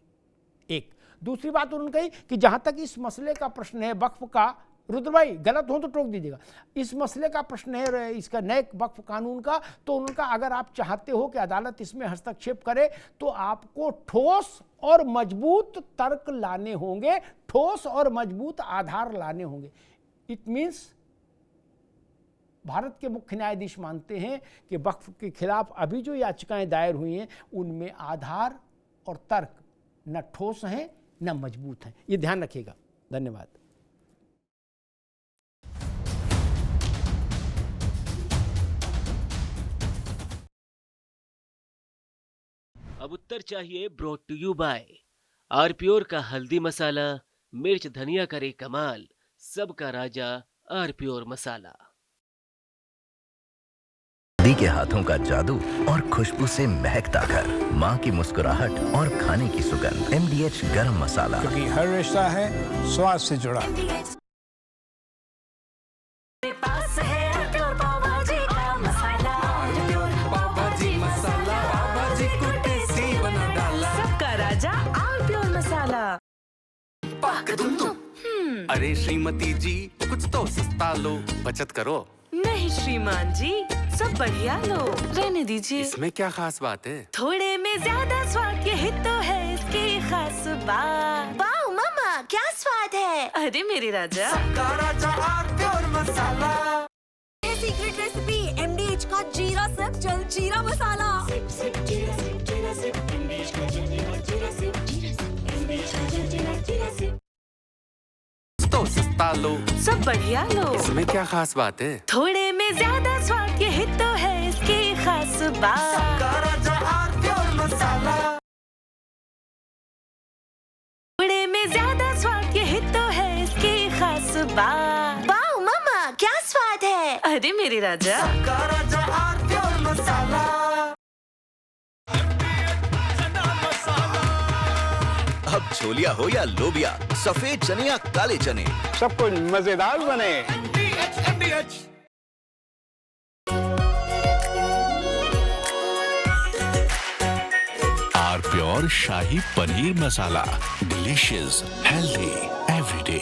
H: एक दूसरी बात उन्होंने कही कि जहां तक इस मसले का प्रश्न है वक्फ का, रुद्र भाई गलत हो तो टोक दीजिएगा, इस मसले का प्रश्न है इसका नए वक्फ कानून का, तो उनका अगर आप चाहते हो कि अदालत इसमें हस्तक्षेप करे तो आपको ठोस और मजबूत तर्क लाने होंगे, ठोस और मजबूत आधार लाने होंगे। इट मीन्स भारत के मुख्य न्यायाधीश मानते हैं कि वक्फ के खिलाफ अभी जो याचिकाएं दायर हुई हैं उनमें आधार और तर्क न ठोस हैं न मजबूत हैं। ये ध्यान रखिएगा। धन्यवाद।
A: अब उत्तर चाहिए ब्रॉट टू यू बाय आरपीओर का हल्दी मसाला, मिर्च धनिया करे कमाल, सबका राजा आरपीओर मसाला।
B: दी के हाथों का जादू और खुशबू से महकता घर, माँ की मुस्कुराहट और खाने की सुगंध। MDH गरम मसाला,
C: क्योंकि हर रिश्ता है स्वाद से जुड़ा।
D: पास है प्योर पाव भाजी का मसाला, प्योर पाव भाजी मसाला, पाव भाजी को टेस्टी बना डाला। सबका राजा आल प्योर मसाला।
E: अरे श्रीमती जी कुछ तो सस्ता लो, बचत करो।
D: नहीं श्रीमान जी, सब बढ़िया लो, रहने दीजिए।
E: इसमें क्या खास बात है?
D: थोड़े में ज्यादा स्वाद, यही तो है इसकी खास बात। वाह मामा, क्या स्वाद है। अरे मेरे राजा, सबका राजा आल प्योर मसाला।
F: सीक्रेट रेसिपी MDH का जीरा सिर्फ जलजीरा मसाला।
E: तो सस्ता लो,
D: सब बढ़िया लो,
E: इसमें क्या खास बात है?
D: थोड़े में ज्यादा स्वाद, यही तो है इसकी खास बात। सबका राजा आल प्योर मसाला। थोड़े में ज्यादा स्वाद, यही तो है इसकी खास बात। वाह मामा, क्या स्वाद है। अरे मेरे राजा, सबका राजा आल प्योर मसाला।
B: अब छोलिया हो या लोबिया, सफेद चने या काले चने,
C: सब कुछ मजेदार बने।
Q: Are pure shahi paneer masala, delicious, healthy every day.